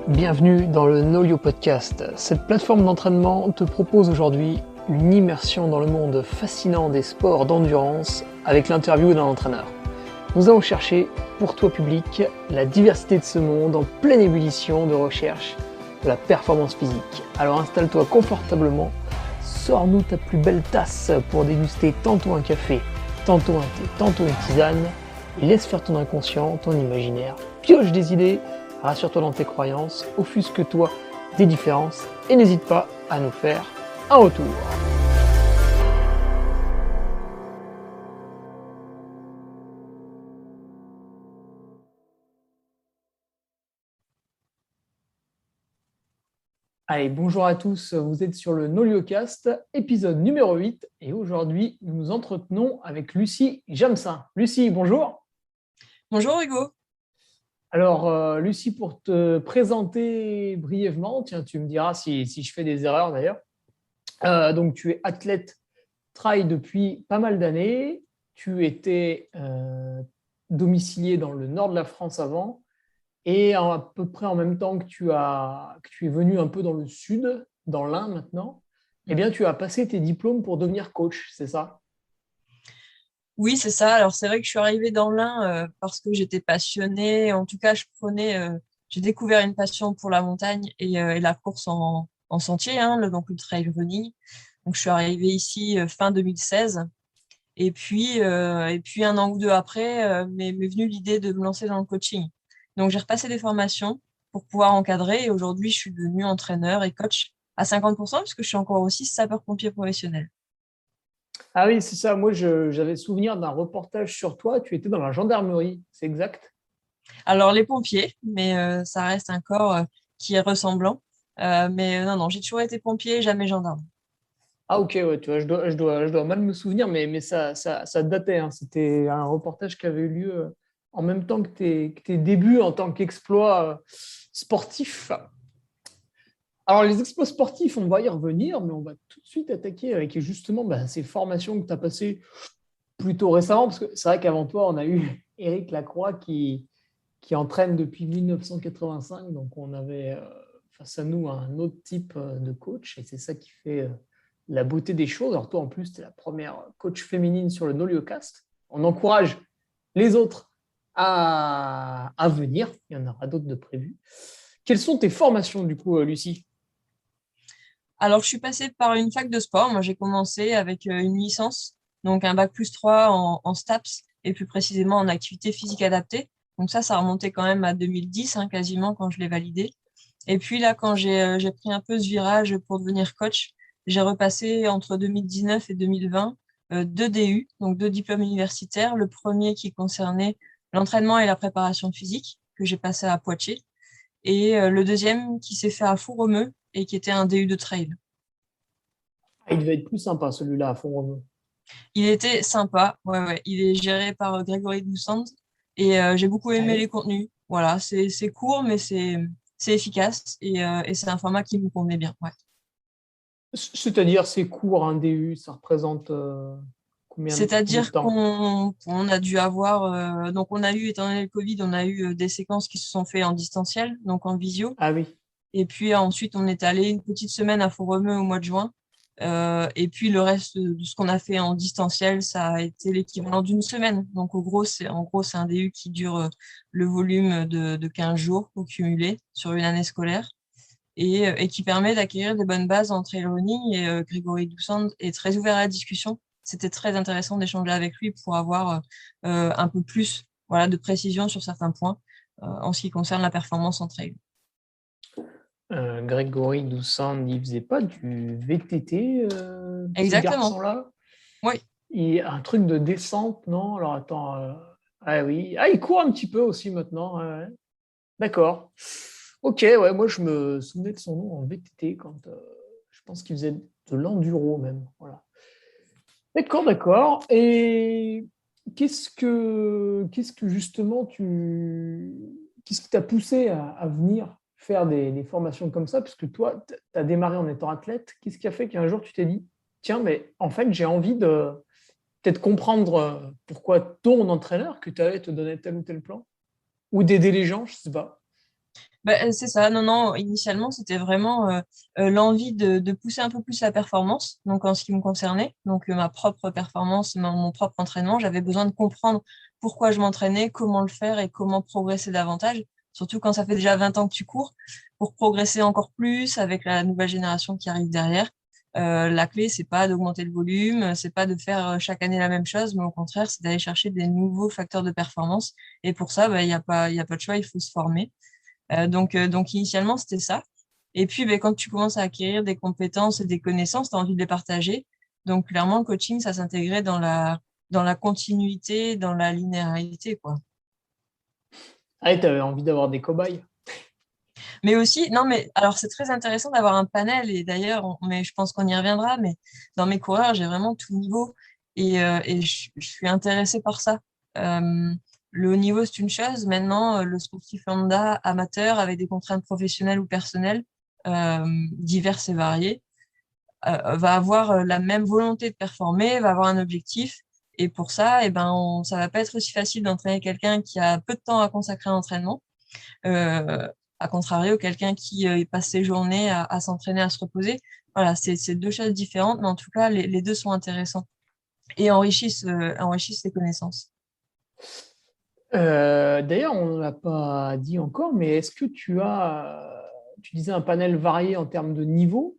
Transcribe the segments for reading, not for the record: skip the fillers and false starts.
Bienvenue dans le Nolio Podcast. Cette plateforme d'entraînement te propose aujourd'hui une immersion dans le monde fascinant des sports d'endurance avec l'interview d'un entraîneur. Nous allons chercher, pour toi public, la diversité de ce monde en pleine ébullition de recherche de la performance physique. Alors installe-toi confortablement, sors-nous ta plus belle tasse pour déguster tantôt un café, tantôt un thé, tantôt une tisane, et laisse faire ton inconscient, ton imaginaire, pioche des idées. Rassure-toi dans tes croyances, offusque-toi des différences et n'hésite pas à nous faire un retour. Allez, bonjour à tous, vous êtes sur le NolioCast, épisode numéro 8 et aujourd'hui nous nous entretenons avec Lucie Jamsin. Lucie, bonjour. Bonjour Hugo. Alors, Lucie, pour te présenter brièvement, tiens, tu me diras si je fais des erreurs d'ailleurs. Donc, tu es athlète trail depuis pas mal d'années. Tu étais domicilié dans le nord de la France avant. Et à peu près en même temps que tu es venu un peu dans le sud, dans l'Ain maintenant, eh bien, tu as passé tes diplômes pour devenir coach, c'est ça? Oui, c'est ça. Alors c'est vrai que je suis arrivée dans l'Ain parce que j'étais passionnée. En tout cas, j'ai découvert une passion pour la montagne et la course en sentier, donc le trail running. Donc je suis arrivée ici fin 2016. Et puis un an ou deux après, m'est venue l'idée de me lancer dans le coaching. Donc j'ai repassé des formations pour pouvoir encadrer et aujourd'hui je suis devenue entraîneur et coach à 50% puisque je suis encore aussi sapeur-pompier professionnel. Ah oui, c'est ça. Moi, j'avais souvenir d'un reportage sur toi. Tu étais dans la gendarmerie, c'est exact? Alors les pompiers, mais ça reste un corps qui est ressemblant. Mais non, j'ai toujours été pompier, jamais gendarme. Ah ok, ouais, tu vois, je dois mal me souvenir, mais ça datait, hein. C'était un reportage qui avait eu lieu en même temps que tes débuts en tant qu'exploit sportif. Alors, les exploits sportifs, on va y revenir, mais on va tout de suite attaquer avec justement ces formations que tu as passées plutôt récemment, parce que c'est vrai qu'avant toi, on a eu Éric Lacroix qui entraîne depuis 1985, donc on avait face à nous un autre type de coach, et c'est ça qui fait la beauté des choses. Alors toi, en plus, tu es la première coach féminine sur le NolioCast. On encourage les autres à venir, il y en aura d'autres de prévus. Quelles sont tes formations, du coup, Lucie? Alors je suis passée par une fac de sport. Moi j'ai commencé avec une licence, donc un bac+3 en STAPS et plus précisément en activité physique adaptée. Donc ça remontait quand même à 2010, quasiment quand je l'ai validé. Et puis là, quand j'ai pris un peu ce virage pour devenir coach, j'ai repassé entre 2019 et 2020 deux DU, donc deux diplômes universitaires. Le premier qui concernait l'entraînement et la préparation physique, que j'ai passé à Poitiers, et le deuxième qui s'est fait à Font-Romeu et qui était un DU de trail. Ah, il devait être plus sympa, celui-là, à Font-Romeu. Il était sympa, ouais, ouais. Il est géré par Grégory Doucand et j'ai beaucoup Ah aimé oui. les contenus. Voilà, c'est court, mais c'est efficace et c'est un format qui me convenait bien. Ouais. C'est-à-dire, c'est court, un DU, ça représente combien de C'est-à-dire temps? qu'on a dû avoir, donc on a eu, étant donné le Covid, on a eu des séquences qui se sont faites en distanciel, donc en visio. Ah oui. Et puis ensuite, on est allé une petite semaine à Font-Romeu au mois de juin. Et puis le reste de ce qu'on a fait en distanciel, ça a été l'équivalent d'une semaine. Donc en gros, c'est un DU qui dure le volume de 15 jours au cumulé sur une année scolaire et qui permet d'acquérir des bonnes bases en trail running. Et Grégory Doucand est très ouvert à la discussion. C'était très intéressant d'échanger avec lui pour avoir un peu plus, voilà, de précision sur certains points en ce qui concerne la performance en trail. Grégory Doucet, il faisait pas du VTT, ce Exactement. garçon-là? Oui. Il a un truc de descente, non? Alors attends. Ah oui. Ah, il court un petit peu aussi maintenant. Ouais, ouais. D'accord. Ok, ouais, moi je me souvenais de son nom en VTT quand je pense qu'il faisait de l'enduro même. Voilà. D'accord, d'accord. Et qu'est-ce que justement qu'est-ce qui t'a poussé à venir faire des formations comme ça? Parce que toi, tu as démarré en étant athlète. Qu'est-ce qui a fait qu'un jour tu t'es dit, tiens, mais en fait, j'ai envie de peut-être comprendre pourquoi ton entraîneur que tu avais te donnait tel ou tel plan? Ou d'aider les gens, je sais pas. C'est ça. Non, non. Initialement, c'était vraiment l'envie de pousser un peu plus la performance. Donc, en ce qui me concernait, donc ma propre performance, mon propre entraînement, j'avais besoin de comprendre pourquoi je m'entraînais, comment le faire et comment progresser davantage. Surtout quand ça fait déjà 20 ans que tu cours, pour progresser encore plus avec la nouvelle génération qui arrive derrière. La clé, c'est pas d'augmenter le volume, c'est pas de faire chaque année la même chose, mais au contraire, c'est d'aller chercher des nouveaux facteurs de performance. Et pour ça, il y a pas de choix, il faut se former. Donc initialement, c'était ça. Et puis, quand tu commences à acquérir des compétences et des connaissances, tu as envie de les partager. Donc, clairement, le coaching, ça s'intégrait dans la continuité, dans la linéarité, quoi. Ah, tu avais envie d'avoir des cobayes. Mais aussi, non, mais alors, c'est très intéressant d'avoir un panel. Et d'ailleurs, mais je pense qu'on y reviendra. Mais dans mes coureurs, j'ai vraiment tout niveau. Et je suis intéressée par ça. Euh, le haut niveau, c'est une chose. Maintenant, le sportif lambda, amateur, avec des contraintes professionnelles ou personnelles, diverses et variées, va avoir la même volonté de performer, va avoir un objectif. Et pour ça, ça va pas être aussi facile d'entraîner quelqu'un qui a peu de temps à consacrer à l'entraînement, euh, à contrario, quelqu'un qui passe ses journées à s'entraîner, à se reposer. Voilà, c'est deux choses différentes, mais en tout cas, les deux sont intéressants et enrichissent les connaissances. D'ailleurs, on ne l'a pas dit encore, mais est-ce que tu disais un panel varié en termes de niveau,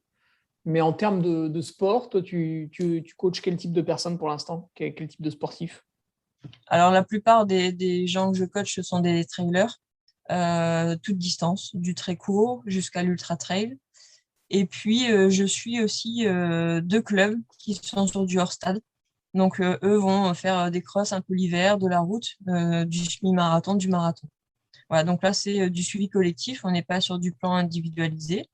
mais en termes de sport, toi, tu coaches quel type de personnes pour l'instant? Quel type de sportif? Alors, la plupart des gens que je coach, ce sont des trailers, toute distance, du très court jusqu'à l'ultra trail. Et puis, je suis aussi deux clubs qui sont sur du hors-stade. Donc, eux vont faire des crosses un peu l'hiver, de la route, du semi-marathon, du marathon. Voilà, donc là, c'est du suivi collectif. On n'est pas sur du plan individualisé.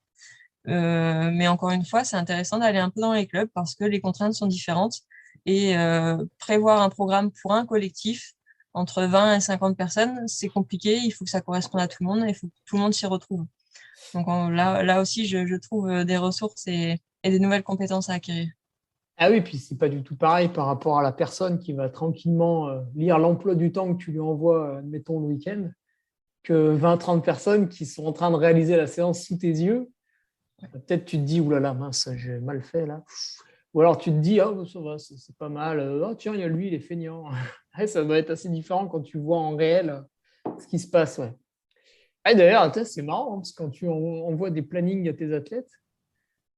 Mais encore une fois, c'est intéressant d'aller un peu dans les clubs parce que les contraintes sont différentes. Et prévoir un programme pour un collectif entre 20 et 50 personnes, c'est compliqué. Il faut que ça corresponde à tout le monde et il faut que tout le monde s'y retrouve. Donc là aussi, je trouve des ressources et des nouvelles compétences à acquérir. Ah oui, puis c'est pas du tout pareil par rapport à la personne qui va tranquillement lire l'emploi du temps que tu lui envoies, admettons, le week-end, que 20-30 personnes qui sont en train de réaliser la séance sous tes yeux. Peut-être tu te dis, oulala, mince, j'ai mal fait là. Ou alors tu te dis, ah, ça va, c'est pas mal. Oh, tiens, il y a lui, il est feignant. Ça doit être assez différent quand tu vois en réel ce qui se passe. Ouais. Ah, d'ailleurs, c'est marrant, parce que quand tu envoies des plannings à tes athlètes,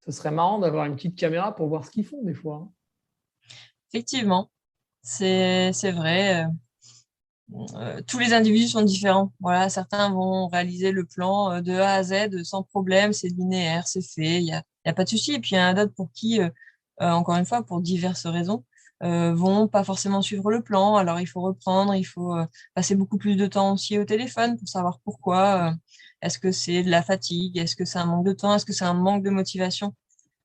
ce serait marrant d'avoir une petite caméra pour voir ce qu'ils font des fois. Hein. Effectivement, c'est vrai. Tous les individus sont différents. Voilà, certains vont réaliser le plan de A à Z sans problème, c'est linéaire, c'est fait, il y a pas de souci. Et puis il y en a d'autres pour qui, encore une fois, pour diverses raisons, vont pas forcément suivre le plan. Alors il faut reprendre, il faut passer beaucoup plus de temps aussi au téléphone pour savoir pourquoi. Est-ce que c'est de la fatigue? Est-ce que c'est un manque de temps? Est-ce que c'est un manque de motivation?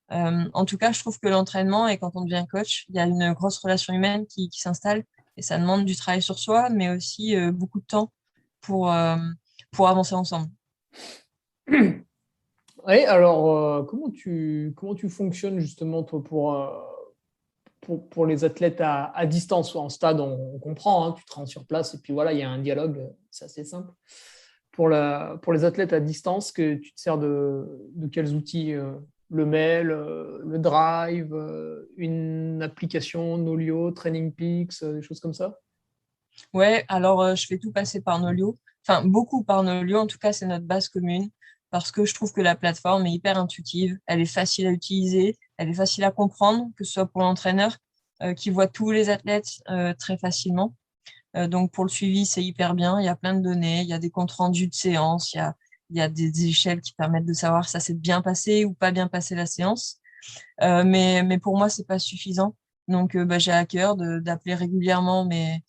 En tout cas, je trouve que l'entraînement et quand on devient coach, il y a une grosse relation humaine qui s'installe et ça demande du travail sur soi, mais aussi beaucoup de temps pour, euh, pour avancer ensemble. Oui, alors comment tu fonctionnes justement toi pour les athlètes à distance ou en stade, on comprend, hein, tu te rends sur place et puis voilà, il y a un dialogue, c'est assez simple. Pour les athlètes à distance, que tu te sers de quels outils le mail, le drive, une application, Nolio, Training Peaks, des choses comme ça? Ouais, alors je fais tout passer par Nolio, enfin beaucoup par Nolio, en tout cas c'est notre base commune, parce que je trouve que la plateforme est hyper intuitive, elle est facile à utiliser, elle est facile à comprendre, que ce soit pour l'entraîneur qui voit tous les athlètes très facilement. Donc pour le suivi, c'est hyper bien. Il y a plein de données, il y a des comptes rendus de séance, il y a des échelles qui permettent de savoir si ça s'est bien passé ou pas bien passé la séance. Mais pour moi, c'est pas suffisant. Donc j'ai à cœur d'appeler régulièrement mes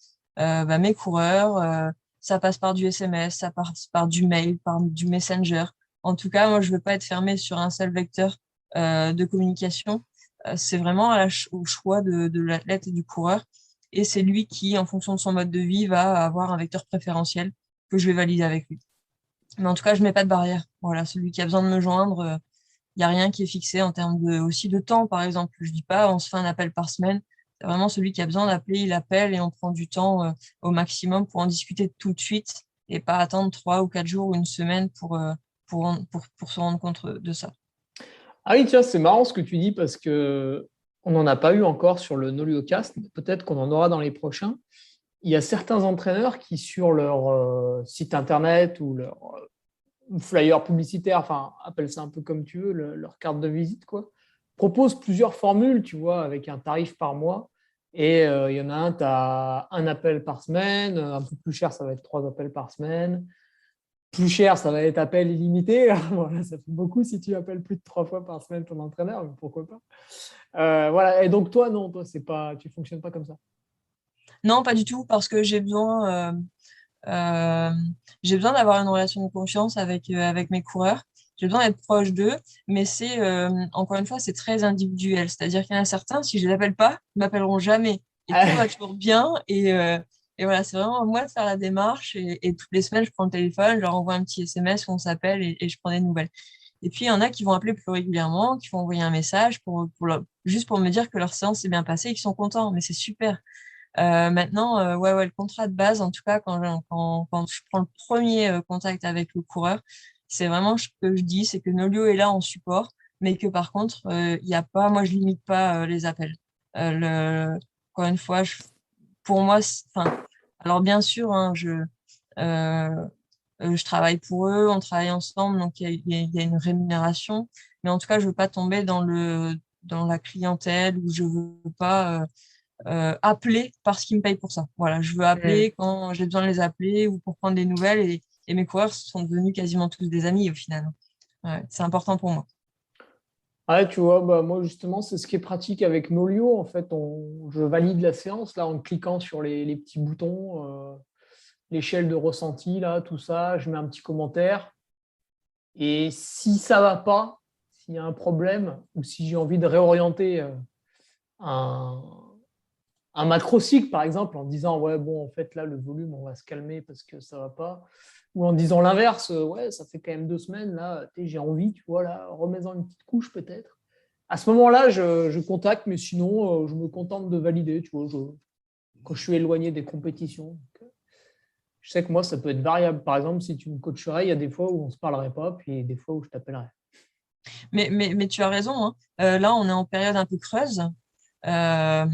coureurs. Ça passe par du SMS, ça passe par du mail, par du Messenger. En tout cas, moi, je veux pas être fermé sur un seul vecteur de communication. C'est vraiment au choix de l'athlète et du coureur. Et c'est lui qui, en fonction de son mode de vie, va avoir un vecteur préférentiel que je vais valider avec lui. Mais en tout cas, je mets pas de barrière. Voilà, celui qui a besoin de me joindre, il n'y a rien qui est fixé en termes aussi de temps, par exemple. Je dis pas, on se fait un appel par semaine. C'est vraiment celui qui a besoin d'appeler, il appelle et on prend du temps au maximum pour en discuter tout de suite et pas attendre 3 ou 4 jours ou une semaine pour se rendre compte de ça. Ah oui, tiens, c'est marrant ce que tu dis parce que on n'en a pas eu encore sur le NoLuoCast, mais peut-être qu'on en aura dans les prochains. Il y a certains entraîneurs qui, sur leur site internet ou leur flyer publicitaire, enfin, appelle ça un peu comme tu veux, leur carte de visite, quoi, proposent plusieurs formules, tu vois, avec un tarif par mois. Et il y en a un, tu as un appel par semaine, un peu plus cher, ça va être 3 appels par semaine. Plus cher, ça va être appel illimité. Voilà, ça fait beaucoup si tu appelles plus de 3 fois par semaine ton entraîneur, mais pourquoi pas. Voilà. Et donc toi, non, toi, c'est pas, tu fonctionnes pas comme ça. Non, pas du tout, parce que euh, j'ai besoin d'avoir une relation de confiance avec mes coureurs. J'ai besoin d'être proche d'eux, mais encore une fois, c'est très individuel. C'est-à-dire qu'il y en a certains, si je les appelle pas, ils m'appelleront jamais. Et tout va toujours bien. Et voilà, c'est vraiment à moi de faire la démarche. Et toutes les semaines, je prends le téléphone, je leur envoie un petit SMS où on s'appelle et je prends des nouvelles. Et puis, il y en a qui vont appeler plus régulièrement, qui vont envoyer un message juste pour me dire que leur séance s'est bien passée et qu'ils sont contents. Mais c'est super. Maintenant, le contrat de base, en tout cas, quand je prends le premier contact avec le coureur, c'est vraiment ce que je dis, c'est que Nolio est là en support, mais que par contre, il y a pas, moi, je limite pas les appels. Encore une fois, pour moi, enfin, alors bien sûr, hein, je travaille pour eux, on travaille ensemble, donc il y a une rémunération, mais en tout cas, je veux pas tomber dans la clientèle où je veux pas appeler parce qu'ils me payent pour ça. Voilà, je veux Mm. appeler quand j'ai besoin de les appeler ou pour prendre des nouvelles et mes coureurs sont devenus quasiment tous des amis au final. Ouais, c'est important pour moi. Ouais, tu vois, bah, moi justement, c'est ce qui est pratique avec Nolio. En fait, je valide la séance là en cliquant sur les petits boutons, l'échelle de ressenti, là, tout ça. Je mets un petit commentaire. Et si ça va pas, s'il y a un problème ou si j'ai envie de réorienter un, un macrocycle, par exemple, en disant ouais, bon, en fait, là, le volume, on va se calmer parce que ça va pas. Ou en disant l'inverse, ouais, ça fait quand même 2 semaines, là, j'ai envie, tu vois, là, remets-en une petite couche peut-être. À ce moment-là, je contacte, mais sinon, je me contente de valider, tu vois, quand je suis éloigné des compétitions. Donc, je sais que moi, ça peut être variable. Par exemple, si tu me coacherais, il y a des fois où on ne se parlerait pas, puis des fois où je t'appellerai. Mais tu as raison, hein. Là, on est en période un peu creuse. Euh,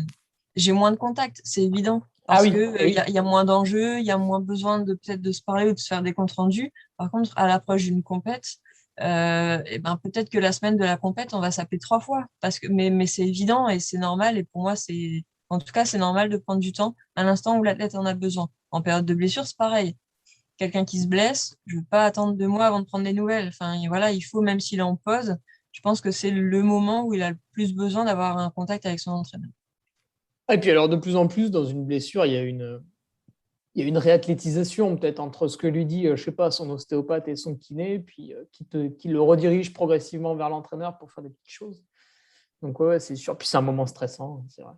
j'ai moins de contacts, c'est évident, Ah parce oui, que eh oui. il y a moins d'enjeux, il y a moins besoin de peut-être de se parler ou de se faire des comptes rendus. Par contre, à l'approche d'une compète, et ben peut-être que la semaine de la compète, on va s'appeler 3 fois, mais c'est évident et c'est normal. Et pour moi, en tout cas, c'est normal de prendre du temps à l'instant où l'athlète en a besoin. En période de blessure, c'est pareil. Quelqu'un qui se blesse, je ne veux pas attendre 2 mois avant de prendre des nouvelles. Enfin, voilà, il faut, même s'il est en pause, je pense que c'est le moment où il a le plus besoin d'avoir un contact avec son entraîneur. Et puis alors, de plus en plus, dans une blessure, il y a une réathlétisation peut-être entre ce que lui dit, je sais pas, son ostéopathe et son kiné, puis qui le redirige progressivement vers l'entraîneur pour faire des petites choses. Donc ouais, c'est sûr. Puis c'est un moment stressant, c'est vrai.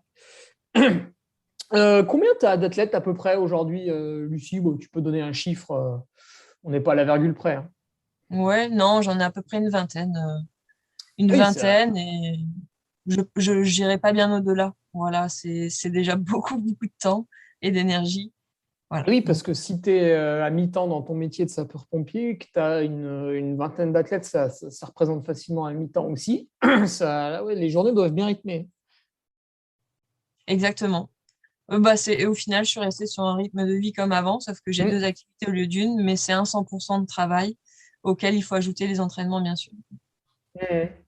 Combien tu as d'athlètes à peu près aujourd'hui, Lucie? Bon, tu peux donner un chiffre, on n'est pas à la virgule près, hein. Ouais, non, j'en ai à peu près une vingtaine. Une Ah oui, vingtaine et je n'irai pas bien au-delà. Voilà, c'est déjà beaucoup, beaucoup de temps et d'énergie. Voilà. oui, parce Donc, que si tu es à mi-temps dans ton métier de sapeur-pompier, que tu as une vingtaine d'athlètes, ça représente facilement un mi-temps aussi. Ouais, les journées doivent bien rythmer. exactement. Et au final, je suis restée sur un rythme de vie comme avant, sauf que j'ai Mm. 2 activités au lieu d'une, mais c'est un 100% de travail auquel il faut ajouter les entraînements, bien sûr.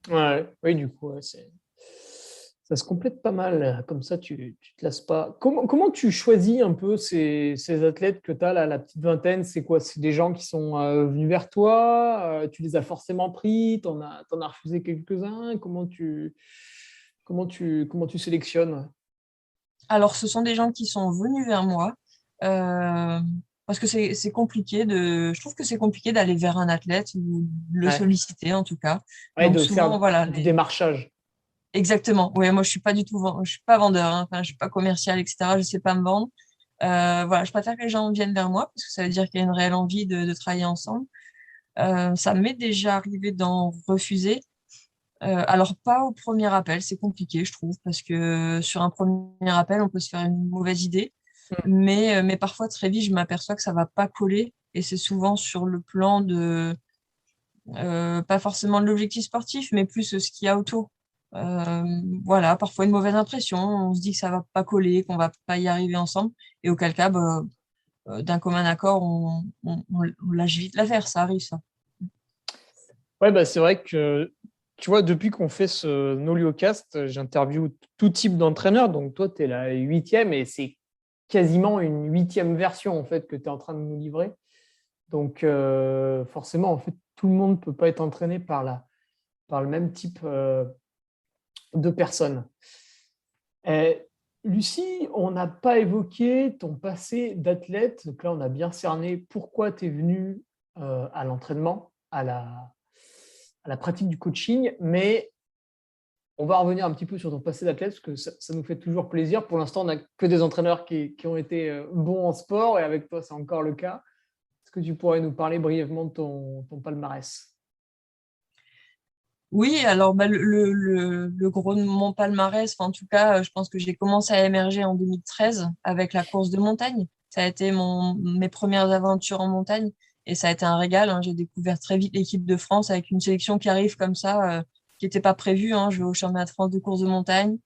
Ouais, oui, du coup, ouais, ça se complète pas mal. Comme ça, tu ne te lasses pas. Comment tu choisis un peu ces athlètes que tu as, là, la petite vingtaine? C'est quoi? C'est des gens qui sont venus vers toi? Tu les as forcément pris? T'en as refusé quelques-uns? Comment tu sélectionnes? Alors, ce sont des gens qui sont venus vers moi, euh, parce que c'est compliqué je trouve que c'est compliqué d'aller vers un athlète ou de le Ouais. solliciter en tout cas. Ouais, Donc de souvent, faire voilà, du démarchage. exactement. Ouais, moi, je suis pas du tout, je suis pas vendeur, hein. Enfin, je suis pas commercial, etc. Je sais pas me vendre. Voilà, je préfère que les gens viennent vers moi parce que ça veut dire qu'il y a une réelle envie de travailler ensemble. Ça m'est déjà arrivé d'en refuser. Alors, pas au premier appel, c'est compliqué, je trouve, parce que sur un premier appel, on peut se faire une mauvaise idée, mais parfois, très vite, je m'aperçois que ça va pas coller et c'est souvent sur le plan de, pas forcément de l'objectif sportif, mais plus ce qu'il y a autour. Voilà, parfois une mauvaise impression, on se dit que ça va pas coller, qu'on va pas y arriver ensemble, et auquel cas, d'un commun accord, on lâche vite l'affaire, ça arrive, ça. Ouais, bah, c'est vrai que, tu vois, depuis qu'on fait ce NoLioCast, j'interviewe tout type d'entraîneur. Donc, toi, tu es la 8e et c'est quasiment une 8e version, en fait, que tu es en train de nous livrer. Donc, forcément, en fait, tout le monde ne peut pas être entraîné par le même type de personnes. Lucie, on n'a pas évoqué ton passé d'athlète. Donc là, on a bien cerné pourquoi tu es venue à l'entraînement, à la pratique du coaching, mais on va revenir un petit peu sur ton passé d'athlète parce que ça nous fait toujours plaisir. Pour l'instant, on n'a que des entraîneurs qui ont été bons en sport et avec toi, c'est encore le cas. Est-ce que tu pourrais nous parler brièvement de ton palmarès? Oui, alors le gros de mon palmarès, enfin, en tout cas, je pense que j'ai commencé à émerger en 2013 avec la course de montagne. Ça a été mes premières aventures en montagne et ça a été un régal, hein. J'ai découvert très vite l'équipe de France avec une sélection qui arrive comme ça, qui n'était pas prévue, hein. Je vais au championnat de France de course de montagne,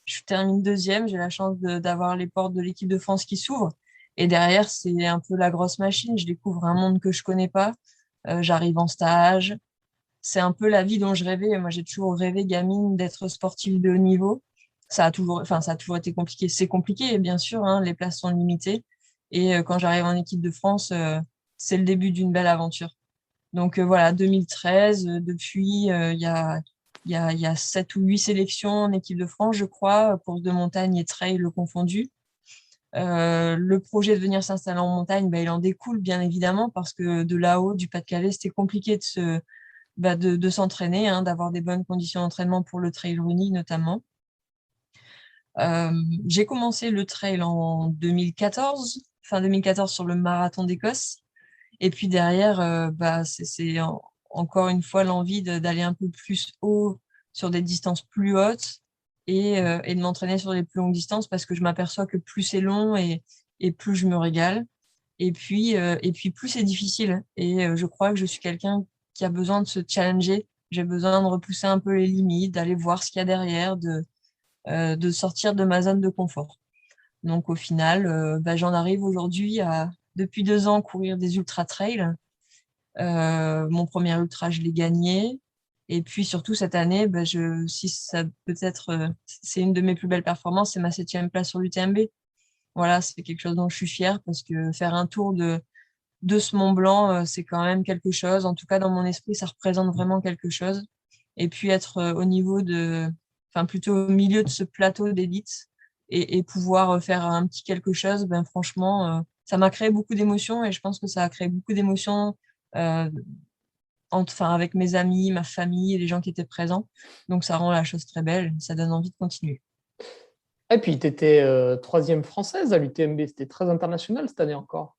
je termine deuxième, j'ai la chance d'avoir les portes de l'équipe de France qui s'ouvrent. Et derrière, c'est un peu la grosse machine. Je découvre un monde que je connais pas. J'arrive en stage, c'est un peu la vie dont je rêvais. Moi, j'ai toujours rêvé, gamine, d'être sportive de haut niveau. Ça a toujours été compliqué. C'est compliqué, bien sûr, hein, les places sont limitées. Et quand j'arrive en équipe de France, c'est le début d'une belle aventure. Donc voilà, 2013, depuis, il y a 7 ou 8 sélections en équipe de France, je crois, course de montagne et trail le confondu. Le projet de venir s'installer en montagne, il en découle bien évidemment parce que de là-haut, du Pas-de-Calais, c'était compliqué de s'entraîner, hein, d'avoir des bonnes conditions d'entraînement pour le trail running notamment. J'ai commencé le trail en 2014, fin 2014 sur le marathon d'Écosse. Et puis derrière, encore une fois l'envie d'aller un peu plus haut sur des distances plus hautes et de m'entraîner sur les plus longues distances parce que je m'aperçois que plus c'est long et plus je me régale. Et puis plus c'est difficile. Et je crois que je suis quelqu'un qui a besoin de se challenger. J'ai besoin de repousser un peu les limites, d'aller voir ce qu'il y a derrière, de sortir de ma zone de confort. Donc au final, j'en arrive aujourd'hui à, depuis 2 ans, courir des ultra-trails. Mon premier ultra, je l'ai gagné. Et puis surtout cette année, si ça peut être, c'est une de mes plus belles performances, c'est ma 7e place sur l'UTMB. Voilà, c'est quelque chose dont je suis fière parce que faire un tour de ce Mont Blanc, c'est quand même quelque chose. En tout cas, dans mon esprit, ça représente vraiment quelque chose. Et puis être au niveau enfin plutôt au milieu de ce plateau d'élite et pouvoir faire un petit quelque chose, franchement, ça m'a créé beaucoup d'émotions et je pense que ça a créé beaucoup d'émotions euh, enfin avec mes amis, ma famille et les gens qui étaient présents. Donc ça rend la chose très belle, ça donne envie de continuer. Et puis, tu étais 3e française à l'UTMB. C'était très international cette année encore.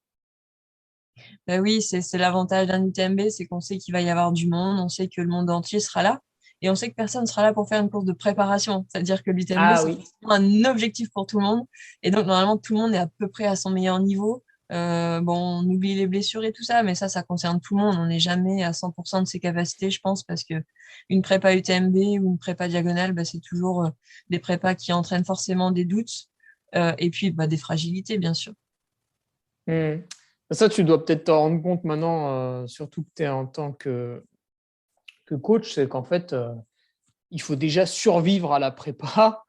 Ben oui, c'est l'avantage d'un UTMB, c'est qu'on sait qu'il va y avoir du monde, on sait que le monde entier sera là, et on sait que personne ne sera là pour faire une course de préparation. C'est-à-dire que l'UTMB, Ah c'est oui. forcément un objectif pour tout le monde, et donc normalement tout le monde est à peu près à son meilleur niveau. Bon, on oublie les blessures et tout ça, mais ça concerne tout le monde. On n'est jamais à 100% de ses capacités, je pense, parce que une prépa UTMB ou une prépa diagonale, c'est toujours des prépas qui entraînent forcément des doutes, et puis des fragilités, bien sûr. Hmm. Ça, tu dois peut-être t'en rendre compte maintenant, surtout que tu es en tant que coach, c'est qu'en fait, il faut déjà survivre à la prépa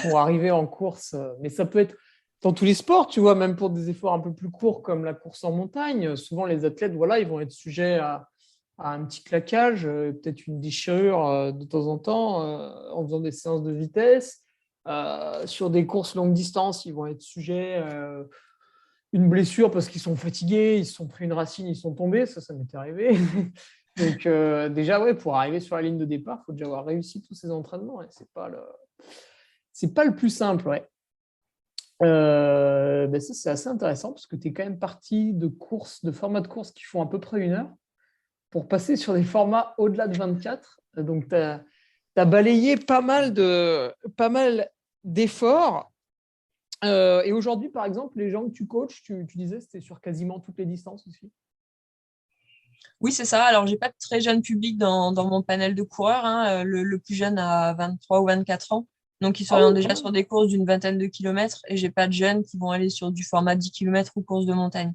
pour arriver en course. Mais ça peut être dans tous les sports, tu vois, même pour des efforts un peu plus courts comme la course en montagne. Souvent, les athlètes, voilà, ils vont être sujets à un petit claquage, peut-être une déchirure de temps en temps en faisant des séances de vitesse. Sur des courses longue distance, ils vont être sujets à une blessure parce qu'ils sont fatigués, ils se sont pris une racine, ils sont tombés. Ça m'est arrivé. Donc, déjà, ouais, pour arriver sur la ligne de départ, il faut déjà avoir réussi tous ces entraînements. Et c'est pas le plus simple, ouais. Ça, c'est assez intéressant parce que tu es quand même parti de courses, de formats de courses qui font à peu près 1 heure pour passer sur des formats au-delà de 24. Donc, tu as balayé pas mal d'efforts. Et aujourd'hui, par exemple, les gens que tu coaches, tu disais, c'était sur quasiment toutes les distances aussi. Oui, c'est ça. Alors, j'ai pas de très jeune public dans mon panel de coureurs, hein. Le plus jeune a 23 ou 24 ans. Donc, ils Ah oui, s'orientent quand déjà même. sur des courses d'une vingtaine de kilomètres et j'ai pas de jeunes qui vont aller sur du format 10 kilomètres ou courses de montagne.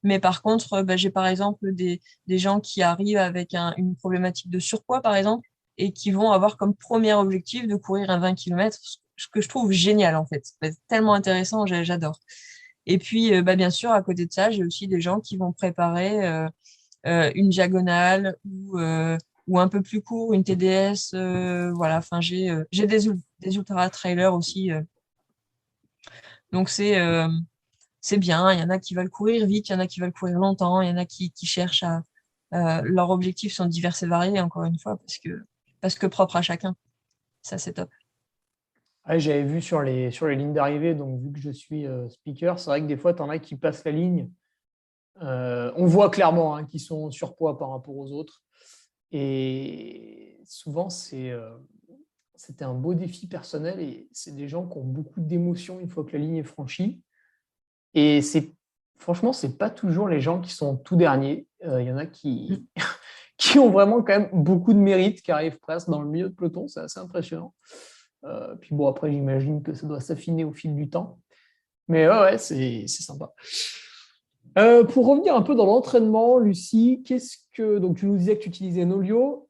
Mais par contre, j'ai par exemple des gens qui arrivent avec une problématique de surpoids, par exemple, et qui vont avoir comme premier objectif de courir un 20 kilomètres, ce que je trouve génial, en fait. C'est tellement intéressant, j'adore. Et puis, bien sûr, à côté de ça, j'ai aussi des gens qui vont préparer une diagonale ou un peu plus court, une TDS. Voilà, enfin, j'ai des ultra-trailers aussi. Donc, c'est bien. Il y en a qui veulent courir vite, il y en a qui veulent courir longtemps, il y en a qui cherchent à. Leurs objectifs sont divers et variés, encore une fois, parce que propre à chacun. Ça, c'est top. Ouais, j'avais vu sur les lignes d'arrivée, donc vu que je suis speaker, c'est vrai que des fois, tu en as qui passent la ligne. On voit clairement hein, qu'ils sont en surpoids par rapport aux autres. Et souvent, c'était un beau défi personnel et c'est des gens qui ont beaucoup d'émotions une fois que la ligne est franchie. Et franchement, c'est pas toujours les gens qui sont tout derniers. Il y en a Mm. qui ont vraiment quand même beaucoup de mérite, qui arrivent presque dans le milieu de peloton. C'est assez impressionnant. Puis bon, après, j'imagine que ça doit s'affiner au fil du temps. Mais ouais, c'est sympa. Pour revenir un peu dans l'entraînement, Lucie, donc tu nous disais que tu utilisais Nolio.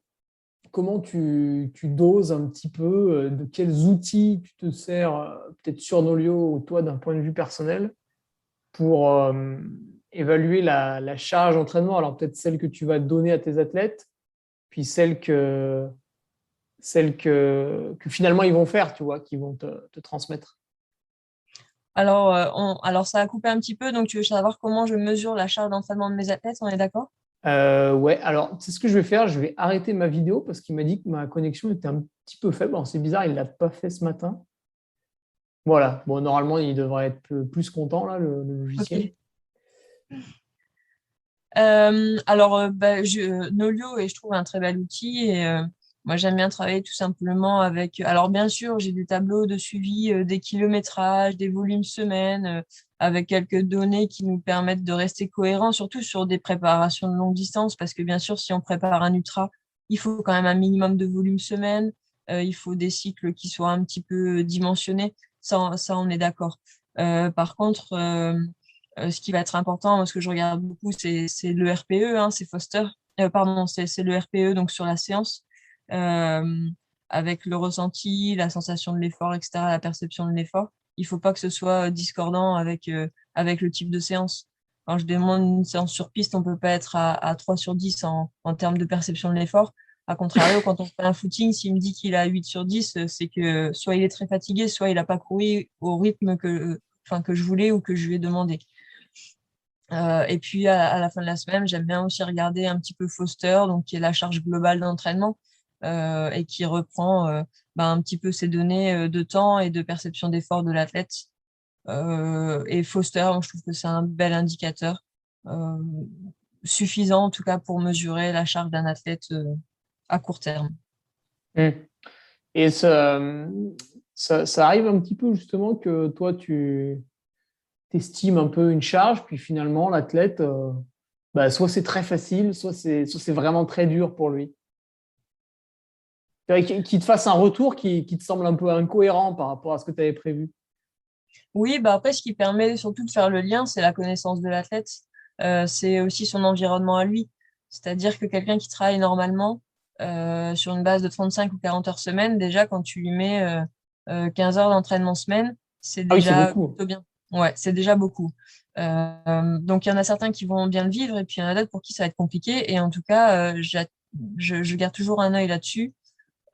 Comment tu doses un petit peu, de quels outils tu te sers, peut-être sur Nolio ou toi d'un point de vue personnel, pour évaluer la charge d'entraînement. Alors peut-être celle que tu vas donner à tes athlètes, puis celle que finalement ils vont faire, tu vois, qui vont te transmettre. Alors, ça a coupé un petit peu, donc tu veux savoir comment je mesure la charge d'entraînement de mes athlètes, on est d'accord? Ouais, alors c'est ce que je vais faire. Je vais arrêter ma vidéo parce qu'il m'a dit que ma connexion était un petit peu faible. Alors c'est bizarre, il ne l'a pas fait ce matin. Voilà, bon, normalement il devrait être plus content là, le logiciel. Ok. Nolio est, je trouve, un très bel outil et moi j'aime bien travailler tout simplement avec. Alors bien sûr, j'ai des tableaux de suivi des kilométrages, des volumes semaines, avec quelques données qui nous permettent de rester cohérents, surtout sur des préparations de longue distance, parce que bien sûr, si on prépare un ultra, il faut quand même un minimum de volume semaine, il faut des cycles qui soient un petit peu dimensionnés. Ça on est d'accord. Par contre, ce qui va être important, moi, ce que je regarde beaucoup, c'est le RPE, hein, c'est Foster. Pardon, c'est le RPE, donc sur la séance, euh, avec le ressenti, la sensation de l'effort, etc., la perception de l'effort. Il faut pas que ce soit discordant avec le type de séance. Quand je demande une séance sur piste, on peut pas être à 3 sur 10 en termes de perception de l'effort. A contrario, quand on fait un footing, s'il me dit qu'il a 8 sur 10, c'est que soit il est très fatigué, soit il n'a pas couru au rythme que je voulais ou que je lui ai demandé. Et puis à la fin de la semaine, j'aime bien aussi regarder un petit peu Foster, donc qui est la charge globale d'entraînement et qui reprend un petit peu ces données de temps et de perception d'effort de l'athlète. Et Foster, je trouve que c'est un bel indicateur, euh, suffisant en tout cas pour mesurer la charge d'un athlète à court terme. Hmm. Et ça arrive un petit peu justement que toi, tu estimes un peu une charge, puis finalement, l'athlète, bah, soit c'est très facile, soit c'est vraiment très dur pour lui. Qu'il te fasse un retour qui te semble un peu incohérent par rapport à ce que tu avais prévu. Oui, après, ce qui permet surtout de faire le lien, c'est la connaissance de l'athlète. C'est aussi son environnement à lui. C'est-à-dire que quelqu'un qui travaille normalement sur une base de 35 ou 40 heures semaine, déjà, quand tu lui mets 15 heures d'entraînement semaine, c'est Ah oui, c'est déjà beaucoup. plutôt bien. Ouais, c'est déjà beaucoup. Donc, il y en a certains qui vont bien le vivre et puis il y en a d'autres pour qui ça va être compliqué. Et en tout cas, je garde toujours un œil là-dessus.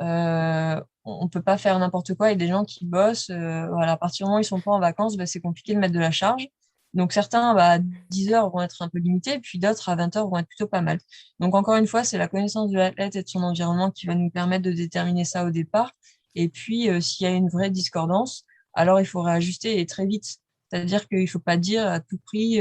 On peut pas faire n'importe quoi. Il y a des gens qui bossent. Voilà, à partir du moment où ils sont pas en vacances, c'est compliqué de mettre de la charge. Donc certains, à 10 heures vont être un peu limités, puis d'autres à 20 heures vont être plutôt pas mal. Donc encore une fois, c'est la connaissance de l'athlète et de son environnement qui va nous permettre de déterminer ça au départ. Et puis, s'il y a une vraie discordance, alors il faut réajuster et très vite. C'est-à-dire qu'il faut pas dire à tout prix,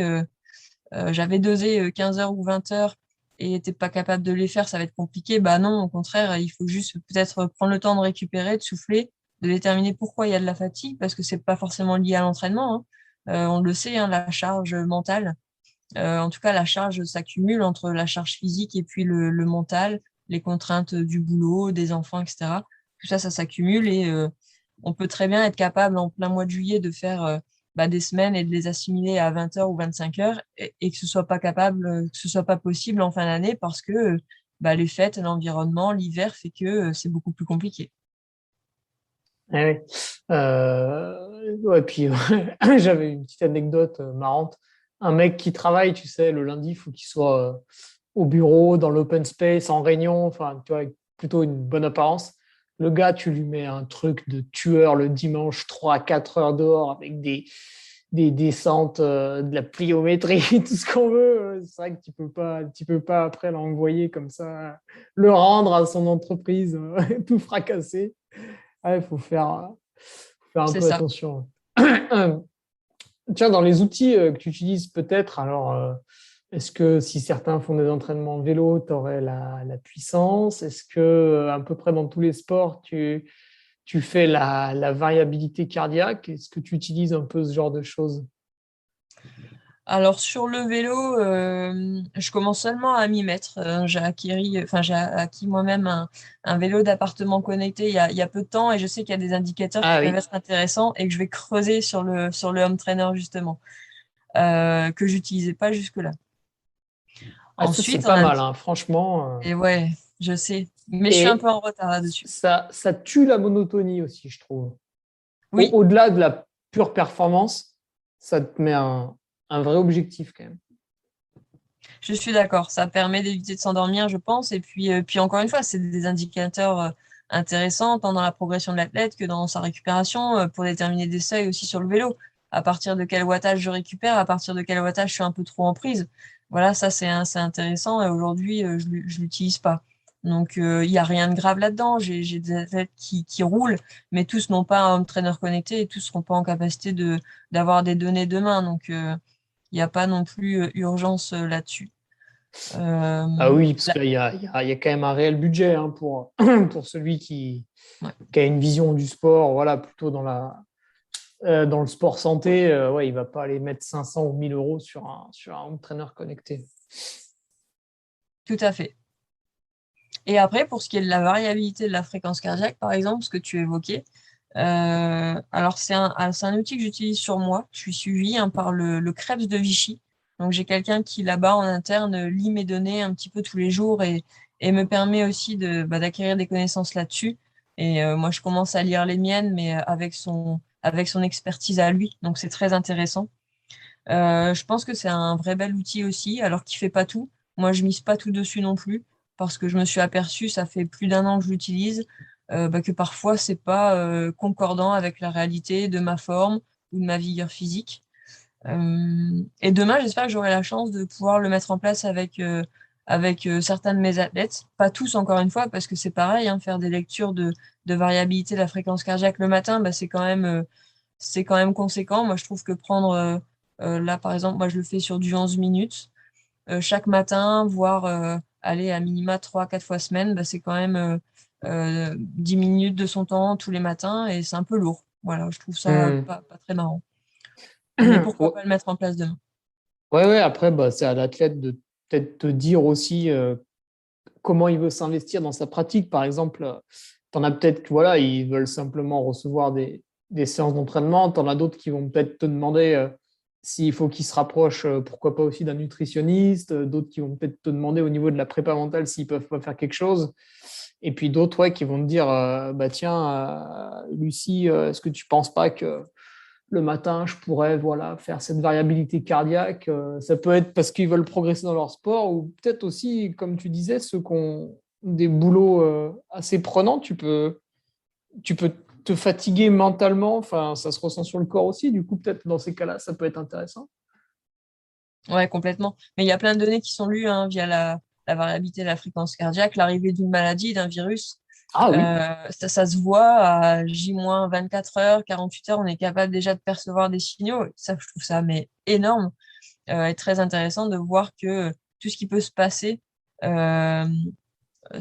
j'avais dosé 15 heures ou 20 heures et t'es pas capable de les faire, ça va être compliqué. Bah non, au contraire, il faut juste peut-être prendre le temps de récupérer, de souffler, de déterminer pourquoi il y a de la fatigue, parce que c'est pas forcément lié à l'entraînement, hein. On le sait, hein, la charge mentale, En tout cas, la charge s'accumule entre la charge physique et puis le mental, les contraintes du boulot, des enfants, etc. Tout ça, ça s'accumule et on peut très bien être capable en plein mois de juillet de faire des semaines et de les assimiler à 20 heures ou 25 heures et que ce soit pas capable, que ce soit pas possible en fin d'année parce que les fêtes, l'environnement, l'hiver fait que c'est beaucoup plus compliqué. Ouais. Ouais, puis j'avais une petite anecdote marrante. Un mec qui travaille, tu sais, le lundi, il faut qu'il soit au bureau, dans l'open space, en réunion, enfin, tu vois, avec plutôt une bonne apparence. Le gars, tu lui mets un truc de tueur le dimanche, 3 à 4 heures dehors, avec des descentes, de la pliométrie, tout ce qu'on veut. C'est vrai que tu peux pas après l'envoyer comme ça, le rendre à son entreprise, tout fracassé. Il faut faire un C'est peu ça. attention. Tiens, dans les outils que tu utilises peut-être, alors, est-ce que si certains font des entraînements en vélo, tu aurais la puissance? Est-ce que, à peu près dans tous les sports, tu fais la variabilité cardiaque? Est-ce que tu utilises un peu ce genre de choses? Alors sur le vélo, je commence seulement à m'y mettre. J'ai acquis moi-même un vélo d'appartement connecté il y a peu de temps et je sais qu'il y a des indicateurs qui Ah peuvent oui. être intéressants et que je vais creuser sur le home trainer justement, que j'utilisais pas jusque-là. Ah, ça, c'est Ensuite, on pas a un mal, petit... hein, franchement. Et ouais, je sais, mais je suis un peu Et en retard là-dessus. ça tue la monotonie aussi, je trouve. Oui, Au-delà de la pure performance, ça te met un vrai objectif quand même. je suis d'accord. Ça permet d'éviter de s'endormir, je pense. Et puis encore une fois, c'est des indicateurs intéressants, tant dans la progression de l'athlète que dans sa récupération, pour déterminer des seuils aussi sur le vélo. À partir de quel wattage je récupère, à partir de quel wattage je suis un peu trop en prise. Voilà, ça c'est intéressant. Et aujourd'hui, je l'utilise pas. Donc, il n'y a rien de grave là-dedans. J'ai des athlètes qui roulent, mais tous n'ont pas un home trainer connecté et tous ne seront pas en capacité d'avoir des données demain. Donc, il n'y a pas non plus urgence là-dessus. Ah oui, parce Là, qu'il y a quand même un réel budget hein, pour celui ouais, qui a une vision du sport, voilà, plutôt dans le sport santé. Ouais, il ne va pas aller mettre 500 ou 1000 euros sur un home trainer connecté. tout à fait. Et après, pour ce qui est de la variabilité de la fréquence cardiaque, par exemple, ce que tu évoquais, alors c'est un outil que j'utilise sur moi. Je suis suivie par le Krebs de Vichy. Donc j'ai quelqu'un qui là-bas en interne lit mes données un petit peu tous les jours et me permet aussi d'acquérir des connaissances là-dessus. Et moi, je commence à lire les miennes, mais avec son expertise à lui. Donc c'est très intéressant. Je pense que c'est un vrai bel outil aussi, alors qu'il fait pas tout. Moi, je mise pas tout dessus non plus, parce que je me suis aperçue, ça fait plus d'un an que je l'utilise, que parfois c'est pas concordant avec la réalité de ma forme ou de ma vigueur physique. Et demain, j'espère que j'aurai la chance de pouvoir le mettre en place avec certains de mes athlètes. Pas tous, encore une fois, parce que c'est pareil, hein, faire des lectures de variabilité de la fréquence cardiaque le matin, c'est quand même conséquent. Moi, je trouve que prendre, là, par exemple, moi, je le fais sur du 11 minutes chaque matin, voire aller à minima 3 4 fois semaine, c'est quand même 10 minutes de son temps tous les matins et c'est un peu lourd. Voilà, je trouve ça Hmm. pas très marrant. Mais pourquoi Ouais, pas le mettre en place demain? ouais, après, bah, c'est à l'athlète de peut-être te dire aussi comment il veut s'investir dans sa pratique. Par exemple, tu en as peut-être que voilà, ils veulent simplement recevoir des séances d'entraînement. Tu en as d'autres qui vont peut-être te demander s'il faut qu'ils se rapprochent, pourquoi pas aussi d'un nutritionniste. D'autres qui vont peut-être te demander au niveau de la prépa mentale s'ils peuvent pas faire quelque chose. Et puis d'autres ouais, qui vont te dire bah tiens, Lucie, est-ce que tu penses pas que le matin, je pourrais voilà, faire cette variabilité cardiaque. Ça peut être parce qu'ils veulent progresser dans leur sport ou peut-être aussi, comme tu disais, ceux qui ont des boulots assez prenants, tu peux te fatiguer mentalement. Enfin, ça se ressent sur le corps aussi. Du coup, peut-être dans ces cas-là, ça peut être intéressant. Ouais, complètement. Mais il y a plein de données qui sont lues via la variabilité de la fréquence cardiaque, l'arrivée d'une maladie, d'un virus. Ah oui. Ça se voit à J-24 heures, 48 heures, on est capable déjà de percevoir des signaux. Ça, je trouve ça mais énorme et très intéressant de voir que tout ce qui peut se passer euh,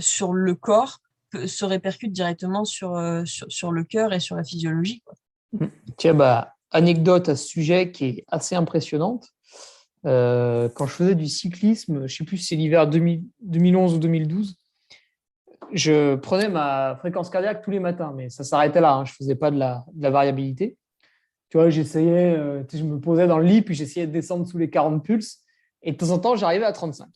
sur le corps se répercute directement sur le cœur et sur la physiologie, quoi. Tiens, bah, anecdote à ce sujet qui est assez impressionnante. quand je faisais du cyclisme, je ne sais plus si c'est l'hiver 2011 ou 2012, je prenais ma fréquence cardiaque tous les matins, mais ça s'arrêtait là, hein, je ne faisais pas de la variabilité. Tu vois, j'essayais, je me posais dans le lit, puis j'essayais de descendre sous les 40 pulses, et de temps en temps, j'arrivais à 35.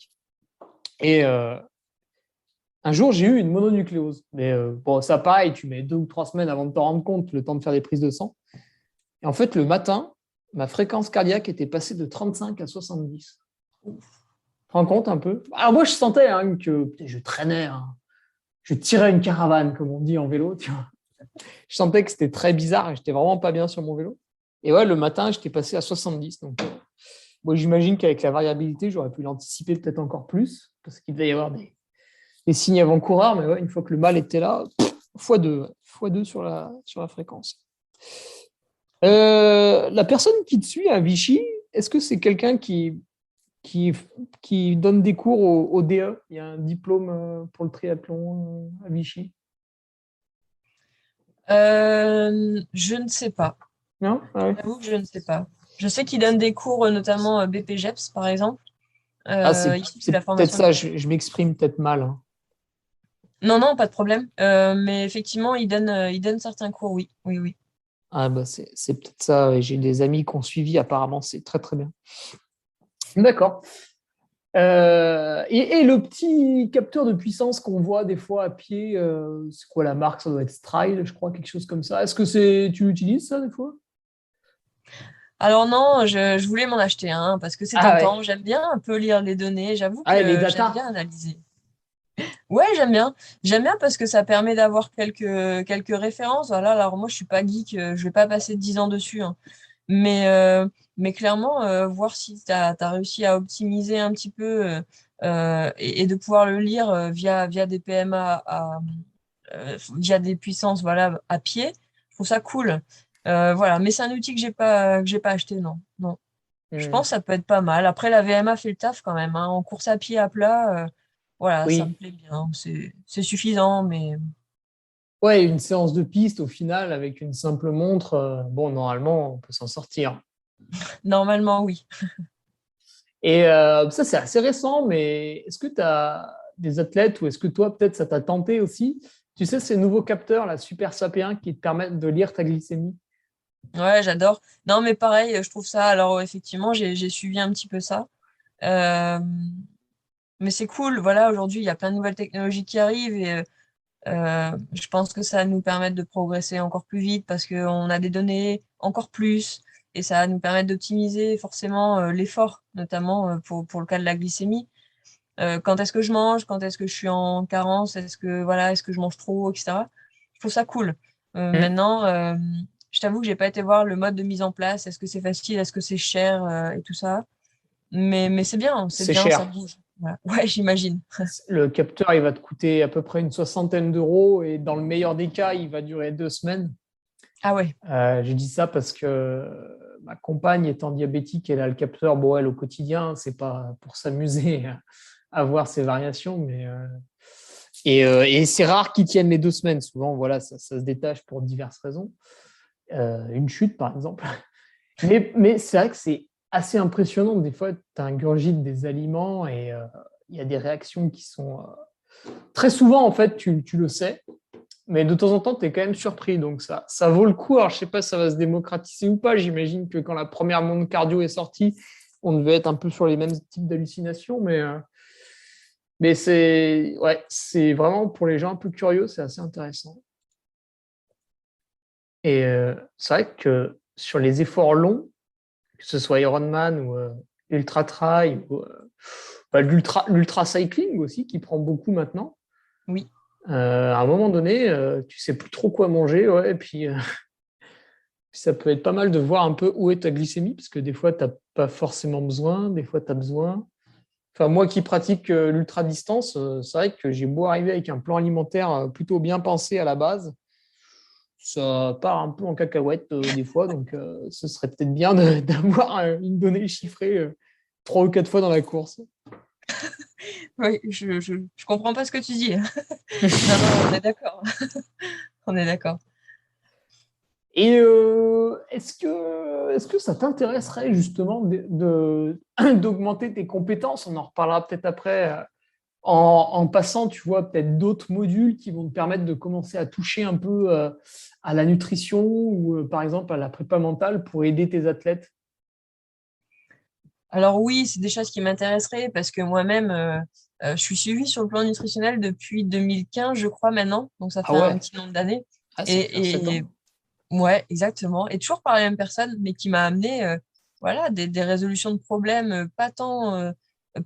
Et un jour, j'ai eu une mononucléose. Mais bon, ça, pareil, tu mets 2 ou 3 semaines avant de t'en rendre compte, le temps de faire des prises de sang. Et en fait, le matin, ma fréquence cardiaque était passée de 35 à 70. Tu te rends compte un peu? Alors moi, je sentais que je traînais, je tirais une caravane, comme on dit en vélo. Tu vois. Je sentais que c'était très bizarre et j'étais vraiment pas bien sur mon vélo. Et ouais, le matin, j'étais passé à 70. Donc, moi, j'imagine qu'avec la variabilité, j'aurais pu l'anticiper peut-être encore plus, parce qu'il devait y avoir des signes avant-coureurs. Mais ouais, une fois que le mal était là, x2 sur la fréquence. La personne qui te suit à Vichy, est-ce que c'est quelqu'un qui donne des cours au DE? Il y a un diplôme pour le triathlon à Vichy? Je ne sais pas. Non? Ah ouais. J'avoue que je ne sais pas. Je sais qu'ils donnent des cours, notamment BPGEPS, par exemple. Ah, c'est Ici, c'est la peut-être formation ça, initiale. je m'exprime peut-être mal. Hein. Non, non, pas de problème. Mais effectivement, ils donnent certains cours, oui. Oui, oui. Ah, bah c'est peut-être ça. Ouais. J'ai des amis qui ont suivi, apparemment, c'est très très bien. D'accord. Et le petit capteur de puissance qu'on voit des fois à pied, c'est quoi la marque? Ça doit être Stride, je crois, quelque chose comme ça. Est-ce que tu utilises ça des fois? Alors non, je voulais m'en acheter un parce que c'est Ah ouais. tentant. J'aime bien un peu lire les données. J'avoue Ah, les que j'aime data. bien analyser. Ouais, j'aime bien. J'aime bien parce que ça permet d'avoir quelques références. Voilà, alors moi, je suis pas geek, je vais pas passer 10 ans dessus, hein. Mais, euh, mais clairement, voir si tu as réussi à optimiser un petit peu et de pouvoir le lire via des PMA, via des puissances voilà, à pied, je trouve ça cool. Voilà. Mais c'est un outil que j'ai pas acheté, non. Non. Je Hmm. pense que ça peut être pas mal. Après, la VMA fait le taf quand même, hein. En course à pied à plat, voilà, ça me Oui. plaît bien. C'est suffisant, mais Ouais, une séance de piste au final avec une simple montre, bon, normalement, on peut s'en sortir. normalement, oui. Et ça, c'est assez récent, mais est-ce que tu as des athlètes ou est-ce que toi, peut-être, ça t'a tenté aussi? Tu sais, ces nouveaux capteurs, la Super SAP1, qui te permettent de lire ta glycémie? Ouais, j'adore. Non, mais pareil, je trouve ça. Alors, effectivement, j'ai suivi un petit peu ça. Euh, mais c'est cool. Voilà, aujourd'hui, il y a plein de nouvelles technologies qui arrivent et je pense que ça va nous permettre de progresser encore plus vite parce qu'on a des données encore plus et ça va nous permettre d'optimiser forcément l'effort, notamment pour le cas de la glycémie. Quand est-ce que je mange, quand est-ce que je suis en carence, est-ce que je mange trop, etc. Je trouve ça cool. Hmm. Maintenant, je t'avoue que j'ai pas été voir le mode de mise en place. Est-ce que c'est facile, est-ce que c'est cher et tout ça. Mais c'est C'est bien, ça cher. bouge. Voilà. Ouais, j'imagine. Le capteur, il va te coûter à peu près une soixantaine d'euros et dans le meilleur des cas, il va durer 2 semaines. Ah ouais. Je dis ça parce que ma compagne étant diabétique, elle a le capteur, bon, elle au quotidien, c'est pas pour s'amuser à voir ces variations, mais et c'est rare qu'ils tiennent les 2 semaines. Souvent, voilà, ça se détache pour diverses raisons. Une chute, par exemple. Mais c'est vrai que c'est assez impressionnant. Des fois, tu ingurgites des aliments et il y a des réactions qui sont très souvent, en fait, tu le sais, mais de temps en temps, tu es quand même surpris. Donc, ça vaut le coup. Alors, je ne sais pas si ça va se démocratiser ou pas. J'imagine que quand la première montre cardio est sortie, on devait être un peu sur les mêmes types d'hallucinations. Mais c'est vraiment pour les gens un peu curieux, c'est assez intéressant. Et c'est vrai que sur les efforts longs, que ce soit Ironman ou Ultra Trail ou l'ultra cycling aussi, qui prend beaucoup maintenant, Oui. à un moment donné, tu sais plus trop quoi manger. Ouais, et puis ça peut être pas mal de voir un peu où est ta glycémie, parce que des fois, tu n'as pas forcément besoin, des fois, tu as besoin. Enfin, moi qui pratique l'ultra-distance, c'est vrai que j'ai beau arriver avec un plan alimentaire plutôt bien pensé à la base, ça part un peu en cacahuète des fois, donc ce serait peut-être bien d'avoir une donnée chiffrée 3 ou 4 fois dans la course. Oui, je comprends pas ce que tu dis. Non, non, on est d'accord. On est d'accord. Et est-ce que ça t'intéresserait justement d'augmenter tes compétences? On en reparlera peut-être après, en passant, tu vois, peut-être d'autres modules qui vont te permettre de commencer à toucher un peu à la nutrition ou par exemple à la prépa mentale pour aider tes athlètes. Alors oui, c'est des choses qui m'intéresseraient parce que moi-même, je suis suivie sur le plan nutritionnel depuis 2015, je crois maintenant, donc ça Ah fait un ouais, petit nombre d'années. ah, ça va faire 7 Et, ans. et ouais, exactement. Et toujours par la même personne, mais qui m'a amené voilà, des résolutions de problèmes, pas tant,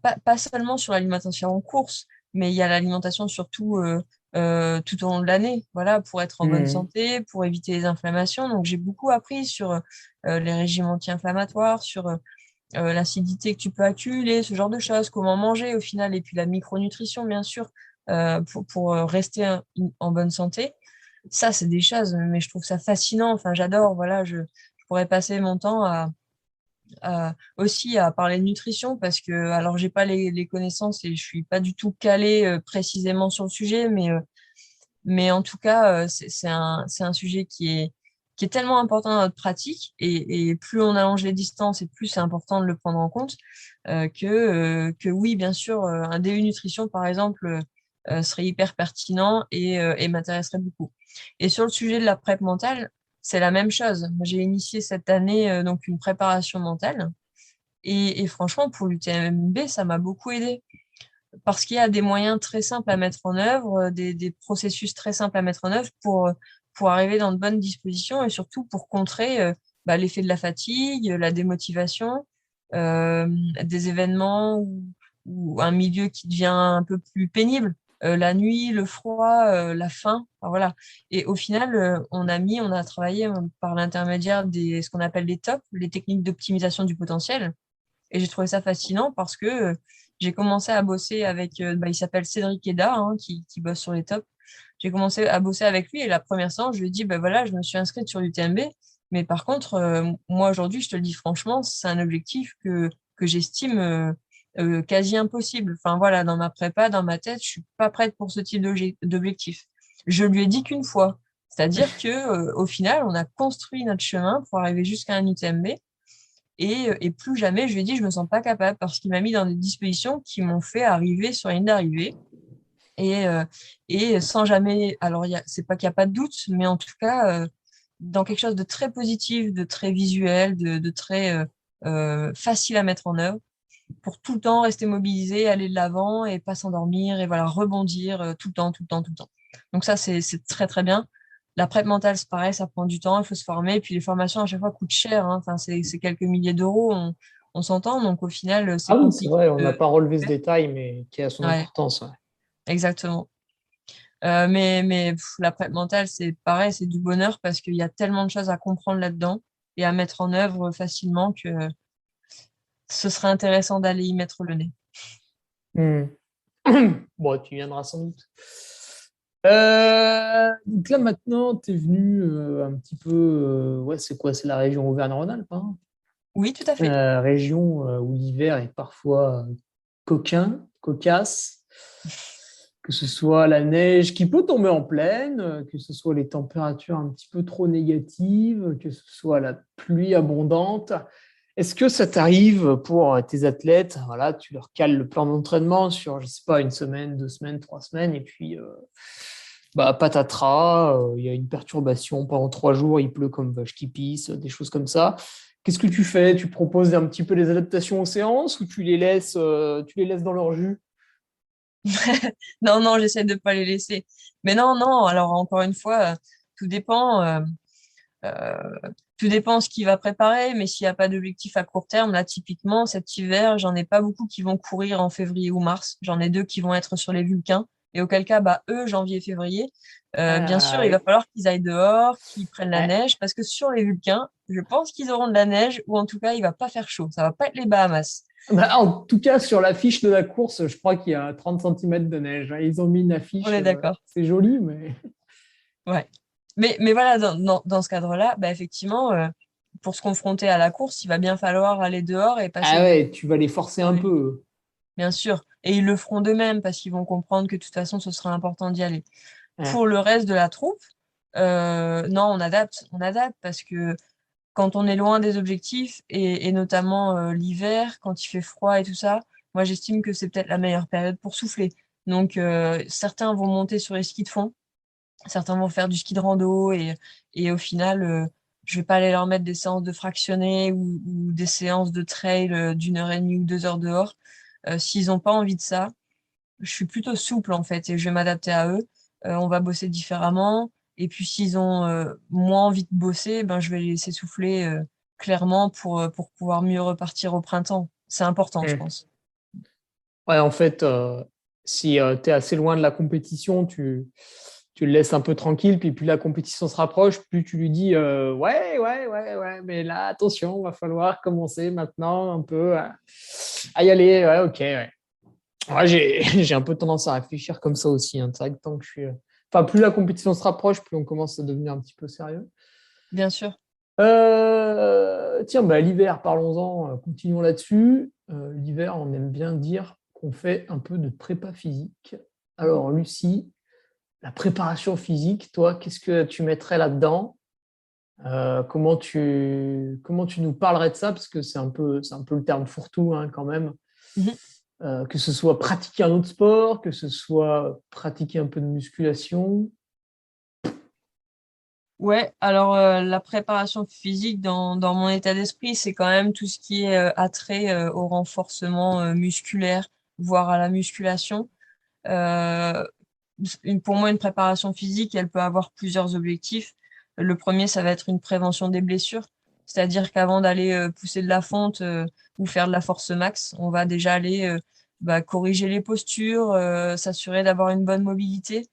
pas seulement sur l'alimentation en course, mais il y a l'alimentation surtout tout au long de l'année, voilà, pour être en bonne Mhm. santé, pour éviter les inflammations. Donc j'ai beaucoup appris sur les régimes anti-inflammatoires, sur l'acidité que tu peux accumuler, ce genre de choses, comment manger au final, et puis la micronutrition, bien sûr, pour rester en bonne santé. Ça, c'est des choses, mais je trouve ça fascinant. Enfin, j'adore. Voilà, je pourrais passer mon temps aussi à parler de nutrition parce que, alors, j'ai pas les connaissances et je suis pas du tout calée précisément sur le sujet, mais en tout cas, c'est un sujet qui est tellement important dans notre pratique et plus on allonge les distances et plus c'est important de le prendre en compte que oui, bien sûr, un DU nutrition, par exemple, serait hyper pertinent et m'intéresserait beaucoup. Et sur le sujet de la prep mentale, c'est la même chose. Moi, j'ai initié cette année donc une préparation mentale et franchement, pour l'UTMB, ça m'a beaucoup aidé parce qu'il y a des moyens très simples à mettre en œuvre, des processus très simples à mettre en œuvre pour arriver dans de bonnes dispositions et surtout pour contrer l'effet de la fatigue, la démotivation, euh, des événements ou un milieu qui devient un peu plus pénible. La nuit, le froid, la faim, enfin, voilà. Et au final, on a travaillé par l'intermédiaire ce qu'on appelle les TOP, les techniques d'optimisation du potentiel. Et j'ai trouvé ça fascinant parce que j'ai commencé à bosser avec, il s'appelle Cédric Eda, hein, qui bosse sur les tops. J'ai commencé à bosser avec lui et la première séance, je lui ai dit, voilà, je me suis inscrite sur l'UTMB. Mais par contre, moi aujourd'hui, je te le dis franchement, c'est un objectif que j'estime quasi impossible. Enfin voilà, dans ma prépa, dans ma tête, je suis pas prête pour ce type d'objectif. Je lui ai dit qu'une fois. C'est-à-dire que au final, on a construit notre chemin pour arriver jusqu'à un UTMB. Et plus jamais, je lui ai dit, je me sens pas capable parce qu'il m'a mis dans des dispositions qui m'ont fait arriver sur la ligne d'arrivée. Et, euh, et sans jamais, alors c'est pas qu'il n'y a pas de doute, mais en tout cas, dans quelque chose de très positif, de très visuel, de très facile à mettre en œuvre, pour tout le temps rester mobilisé, aller de l'avant et pas s'endormir et voilà, rebondir tout le temps, tout le temps, tout le temps. Donc ça, c'est très, très bien. La prep mentale, c'est pareil, ça prend du temps, il faut se former. Et puis les formations, à chaque fois, coûtent cher, hein. Enfin, c'est quelques milliers d'euros, on s'entend. Donc au final, c'est Ah oui, c'est compliqué vrai, on n'a de pas relevé ce faire. détail, mais qui a son Ouais, importance. Ouais. exactement. Mais la prep mentale, c'est pareil, c'est du bonheur parce qu'il y a tellement de choses à comprendre là-dedans et à mettre en œuvre facilement que ce serait intéressant d'aller y mettre le nez. Hmm. Bon, tu viendras sans doute. Donc là, maintenant, tu es venu un petit peu. Ouais, c'est quoi? C'est la région Auvergne-Rhône-Alpes, hein. Oui, tout à fait. Région où l'hiver est parfois cocasse, que ce soit la neige qui peut tomber en pleine, que ce soit les températures un petit peu trop négatives, que ce soit la pluie abondante. Est-ce que ça t'arrive pour tes athlètes, voilà, tu leur cales le plan d'entraînement sur, je sais pas, une semaine, 2 semaines, 3 semaines, et puis patatras, il y a une perturbation pendant 3 jours, il pleut comme vache qui pisse, des choses comme ça. Qu'est-ce que tu fais? Tu proposes un petit peu des adaptations aux séances ou tu les laisses dans leur jus? Non, non, j'essaie de pas les laisser. Mais non, non, alors encore une fois, tout dépend. Euh, Tout dépend ce qu'il va préparer, mais s'il n'y a pas d'objectif à court terme, là, typiquement, cet hiver, j'en ai pas beaucoup qui vont courir en février ou mars. J'en ai deux qui vont être sur les Vulcains. Et auquel cas, eux, janvier, février, bien sûr, il va Oui. falloir qu'ils aillent dehors, qu'ils prennent la Ouais. neige, parce que sur les Vulcains, je pense qu'ils auront de la neige, ou en tout cas, il va pas faire chaud. Ça va pas être les Bahamas. Bah, en tout cas, sur l'affiche de la course, je crois qu'il y a 30 centimètres de neige. Ils ont mis une On affiche, est d'accord. c'est joli, mais. Ouais. Mais voilà, dans ce cadre-là, effectivement, pour se confronter à la course, il va bien falloir aller dehors et passer Ah du ouais, tu vas les forcer temps. un peu. Bien sûr. Et ils le feront d'eux-mêmes parce qu'ils vont comprendre que de toute façon, ce sera important d'y aller. Ouais. Pour le reste de la troupe, Non, on adapte parce que quand on est loin des objectifs et notamment l'hiver, quand il fait froid et tout ça, moi j'estime que c'est peut-être la meilleure période pour souffler. Donc certains vont monter sur les skis de fond, certains vont faire du ski de rando et au final, je vais pas aller leur mettre des séances de fractionnés ou des séances de trail d'1 heure et demie ou 2 heures dehors. S'ils ont pas envie de ça, je suis plutôt souple en fait et je vais m'adapter à eux. On va bosser différemment. Et puis s'ils ont moins envie de bosser, ben, je vais les laisser souffler clairement pour pouvoir mieux repartir au printemps. C'est important, je Hmm. pense. Ouais, en fait, si tu es assez loin de la compétition, tu le laisses un peu tranquille, puis plus la compétition se rapproche, plus tu lui dis ouais, ouais, ouais, ouais, mais là, attention, va falloir commencer maintenant un peu à y aller. Ouais, ok, ouais. Ouais, j'ai un peu tendance à réfléchir comme ça aussi, hein. C'est vrai que tant que je suis. Enfin, plus la compétition se rapproche, plus on commence à devenir un petit peu sérieux. Bien sûr. Tiens, bah, l'hiver, parlons-en, continuons là-dessus. L'hiver, on aime bien dire qu'on fait un peu de prépa physique. Alors, Lucie, la préparation physique, toi, qu'est-ce que tu mettrais là-dedans? Comment tu nous parlerais de ça? Parce que c'est un peu le terme fourre-tout, hein, quand même. Mhm. Que ce soit pratiquer un autre sport, que ce soit pratiquer un peu de musculation. Ouais, alors la préparation physique dans mon état d'esprit, c'est quand même tout ce qui est attrait au renforcement musculaire, voire à la musculation. Euh, pour moi, une préparation physique, elle peut avoir plusieurs objectifs. Le premier, ça va être une prévention des blessures. C'est-à-dire qu'avant d'aller pousser de la fonte ou faire de la force max, on va déjà aller corriger les postures, s'assurer d'avoir une bonne mobilité.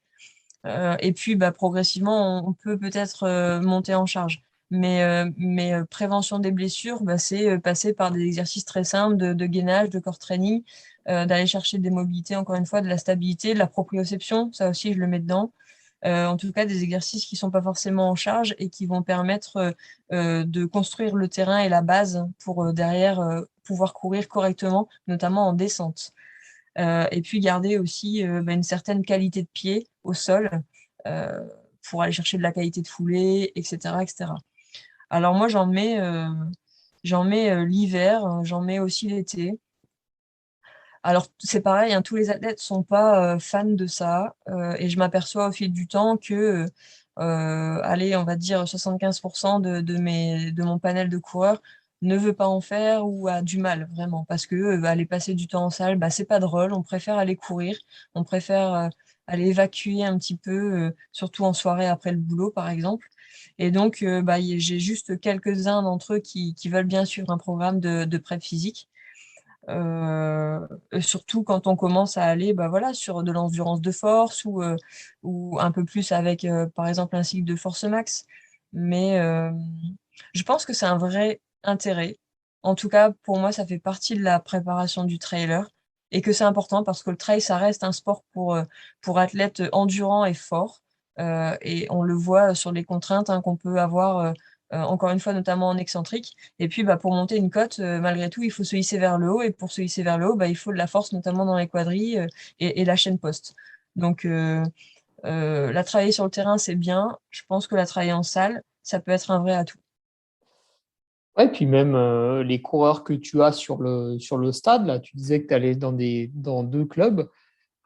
Et puis, progressivement, on peut peut-être monter en charge. Mais prévention des blessures, c'est passer par des exercices très simples de gainage, de core training, d'aller chercher des mobilités, encore une fois, de la stabilité, de la proprioception, ça aussi, je le mets dedans. En tout cas, des exercices qui sont pas forcément en charge et qui vont permettre de construire le terrain et la base pour derrière pouvoir courir correctement, notamment en descente. Et puis garder aussi une certaine qualité de pied au sol euh, pour aller chercher de la qualité de foulée, etc., etc. Alors moi, j'en mets l'hiver, j'en mets aussi l'été. Alors c'est pareil, hein, tous les athlètes sont pas fans de ça et je m'aperçois au fil du temps que, allez, on va dire 75% de mon panel de coureurs ne veut pas en faire ou a du mal vraiment parce que aller passer du temps en salle, c'est pas drôle. On préfère aller courir, on préfère aller évacuer un petit peu, surtout en soirée après le boulot par exemple. Et donc j'ai juste quelques-uns d'entre eux qui veulent bien suivre un programme de prep physique. Surtout quand on commence à aller voilà, sur de l'endurance de force ou un peu plus avec, par exemple, un cycle de force max. Mais je pense que c'est un vrai intérêt. En tout cas, pour moi, ça fait partie de la préparation du trailer et que c'est important parce que le trail, ça reste un sport pour athlètes endurants et forts. Et on le voit sur les contraintes qu'on peut avoir, encore une fois, notamment en excentrique. Et puis, pour monter une côte, malgré tout, il faut se hisser vers le haut. Et pour se hisser vers le haut, il faut de la force, notamment dans les quadrilles et la chaîne poste. Donc, la travailler sur le terrain, c'est bien. Je pense que la travailler en salle, ça peut être un vrai atout. Ouais, puis même les coureurs que tu as sur le stade, là, tu disais que tu allais dans deux clubs.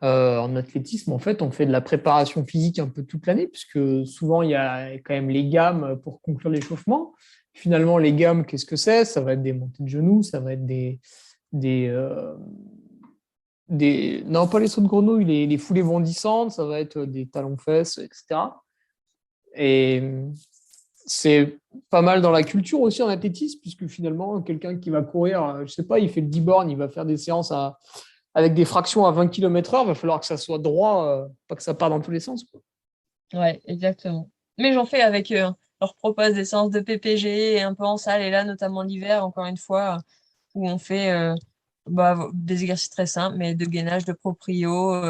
En athlétisme, en fait, on fait de la préparation physique un peu toute l'année, puisque souvent, il y a quand même les gammes pour conclure l'échauffement. Finalement, les gammes, qu'est-ce que c'est? Ça va être des montées de genoux, ça va être des, euh, non, pas les sauts de grenouille, les foulées bondissantes, ça va être des talons-fesses, etc. Et c'est pas mal dans la culture aussi en athlétisme, puisque finalement, quelqu'un qui va courir, je sais pas, il fait le 10 bornes, il va faire des séances avec des fractions à 20 km/h, il va falloir que ça soit droit, pas que ça parte dans tous les sens, quoi. Ouais, exactement. Mais j'en fais avec eux, hein. Je leur propose des séances de PPG et un peu en salle. Et là, notamment l'hiver, encore une fois, où on fait des exercices très simples, mais de gainage, de proprio,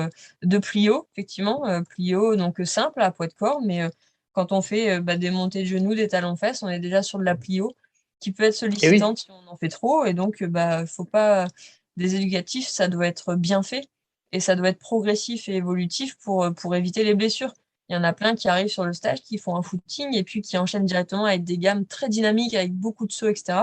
de plio, effectivement. Plio, donc simple à poids de corps, mais quand on fait des montées de genoux, des talons-fesses, on est déjà sur de la plio qui peut être Et oui, sollicitante si on en fait trop. Et donc, faut pas. Des éducatifs, ça doit être bien fait et ça doit être progressif et évolutif pour éviter les blessures. Il y en a plein qui arrivent sur le stage, qui font un footing et puis qui enchaînent directement avec des gammes très dynamiques, avec beaucoup de sauts, etc.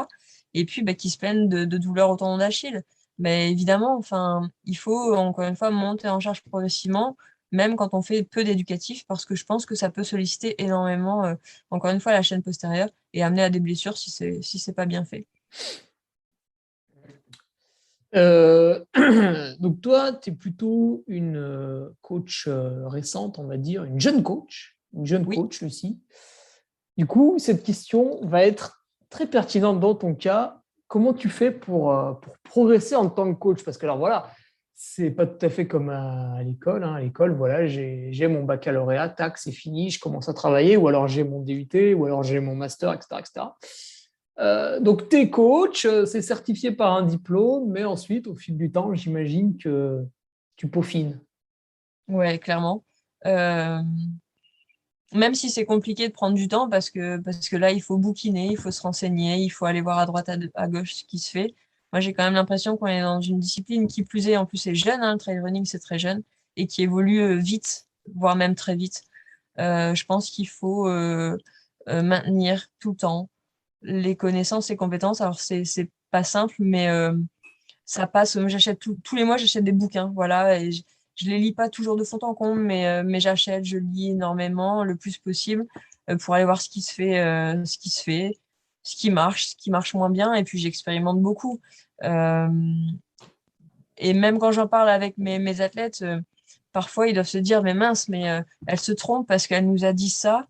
Et puis qui se plaignent de douleurs au tendon d'Achille. Mais évidemment, enfin, il faut encore une fois monter en charge progressivement, même quand on fait peu d'éducatif, parce que je pense que ça peut solliciter énormément, encore une fois, la chaîne postérieure et amener à des blessures si c'est pas bien fait. Donc toi, tu es plutôt une coach récente, on va dire, une jeune Oui. coach, Lucie. Du coup, cette question va être très pertinente dans ton cas. Comment tu fais pour progresser en tant que coach? Parce que alors voilà, c'est pas tout à fait comme à l'école. À l'école, voilà, j'ai mon baccalauréat, tac, c'est fini, je commence à travailler, ou alors j'ai mon DUT, ou alors j'ai mon master, etc., etc. Donc, tu es coach, c'est certifié par un diplôme, mais ensuite, au fil du temps, j'imagine que tu peaufines. Ouais, clairement. Euh, Même si c'est compliqué de prendre du temps parce que là, il faut bouquiner, il faut se renseigner, il faut aller voir à droite, à gauche ce qui se fait. Moi, j'ai quand même l'impression qu'on est dans une discipline qui plus est, en plus, c'est jeune, hein, le trail running, c'est très jeune, et qui évolue vite, voire même très vite. Je pense qu'il faut maintenir tout le temps les connaissances et compétences. Alors, c'est pas simple, mais ça passe. Moi, j'achète tous les mois, j'achète des bouquins, voilà, et je les lis pas toujours de fond en comble, mais j'achète, je lis énormément, le plus possible, pour aller voir ce qui marche moins bien, et puis j'expérimente beaucoup. Euh, et même quand j'en parle avec mes athlètes, parfois ils doivent se dire, mais mince, mais elle se trompe parce qu'elle nous a dit ça.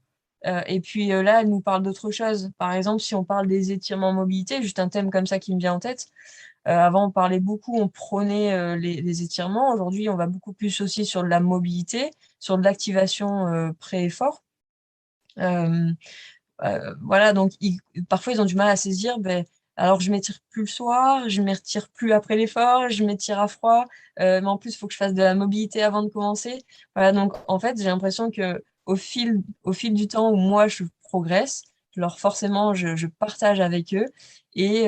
Et puis là, elle nous parle d'autre chose. Par exemple, si on parle des étirements en mobilité, juste un thème comme ça qui me vient en tête. Avant, on parlait beaucoup, on prônait les étirements. Aujourd'hui, on va beaucoup plus aussi sur de la mobilité, sur de l'activation pré-effort. Euh, voilà, donc parfois, ils ont du mal à saisir. Ben, alors, je m'étire plus le soir, je m'étire plus après l'effort, je m'étire à froid, mais en plus, il faut que je fasse de la mobilité avant de commencer. Voilà, donc en fait, j'ai l'impression que au fil du temps où moi, je progresse, alors forcément, je partage avec eux. Et,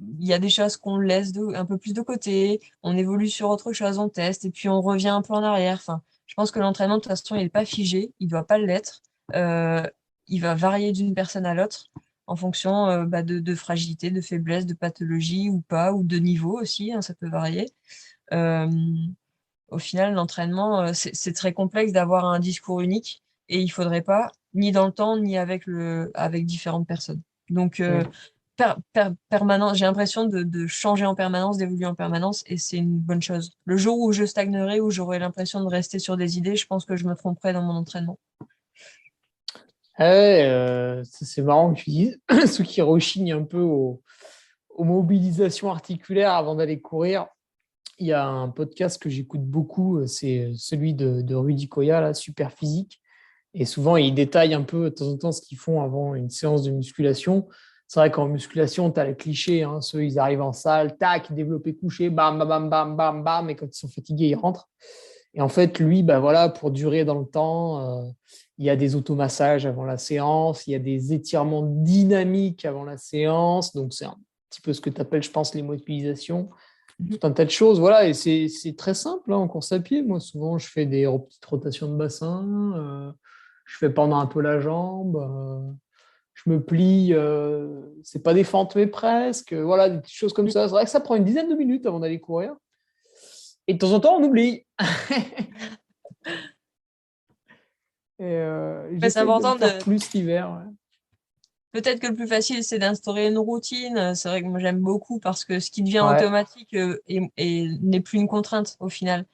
il y a des choses qu'on laisse un peu plus de côté, on évolue sur autre chose, on teste, et puis on revient un peu en arrière. Enfin, je pense que l'entraînement, de toute façon, il n'est pas figé, il ne doit pas l'être. Euh, il va varier d'une personne à l'autre en fonction de fragilité, de faiblesse, de pathologie ou pas, ou de niveau aussi, hein, ça peut varier. Euh, Au final, l'entraînement, c'est très complexe d'avoir un discours unique, et il ne faudrait pas, ni dans le temps, ni avec différentes personnes. Donc, permanence. J'ai l'impression de changer en permanence, d'évoluer en permanence, et c'est une bonne chose. Le jour où je stagnerai, où j'aurai l'impression de rester sur des idées, je pense que je me tromperai dans mon entraînement. Ouais, c'est marrant que tu dises. Ceux qui rechignent un peu aux mobilisations articulaires avant d'aller courir. Il y a un podcast que j'écoute beaucoup, c'est celui de Rudy Koya, là, Super Physique. Et souvent, il détaille un peu de temps en temps ce qu'ils font avant une séance de musculation. C'est vrai qu'en musculation, tu as le cliché, hein, ceux, ils arrivent en salle, tac, développé couché, bam, bam, bam, bam, bam, bam, et quand ils sont fatigués, ils rentrent. Et en fait, lui, bah voilà, pour durer dans le temps, il y a des automassages avant la séance, il y a des étirements dynamiques avant la séance. Donc, c'est un petit peu ce que tu appelles, je pense, les mobilisations, tout Mhm. un tas de choses. Voilà, et c'est très simple hein, en course à pied. Moi, souvent, je fais des petites rotations de bassin, je fais pendant un peu la jambe, je me plie, c'est pas des fentes, mais presque. Voilà, des petites choses comme ça. C'est vrai que ça prend une dizaine de minutes avant d'aller courir. Et de temps en temps, on oublie. Et Mais c'est j'essaye de le important faire plus l'hiver. Ouais. peut-être que le plus facile, c'est d'instaurer une routine. C'est vrai que moi, j'aime beaucoup parce que ce qui devient Ouais. automatique n'est plus une contrainte au final.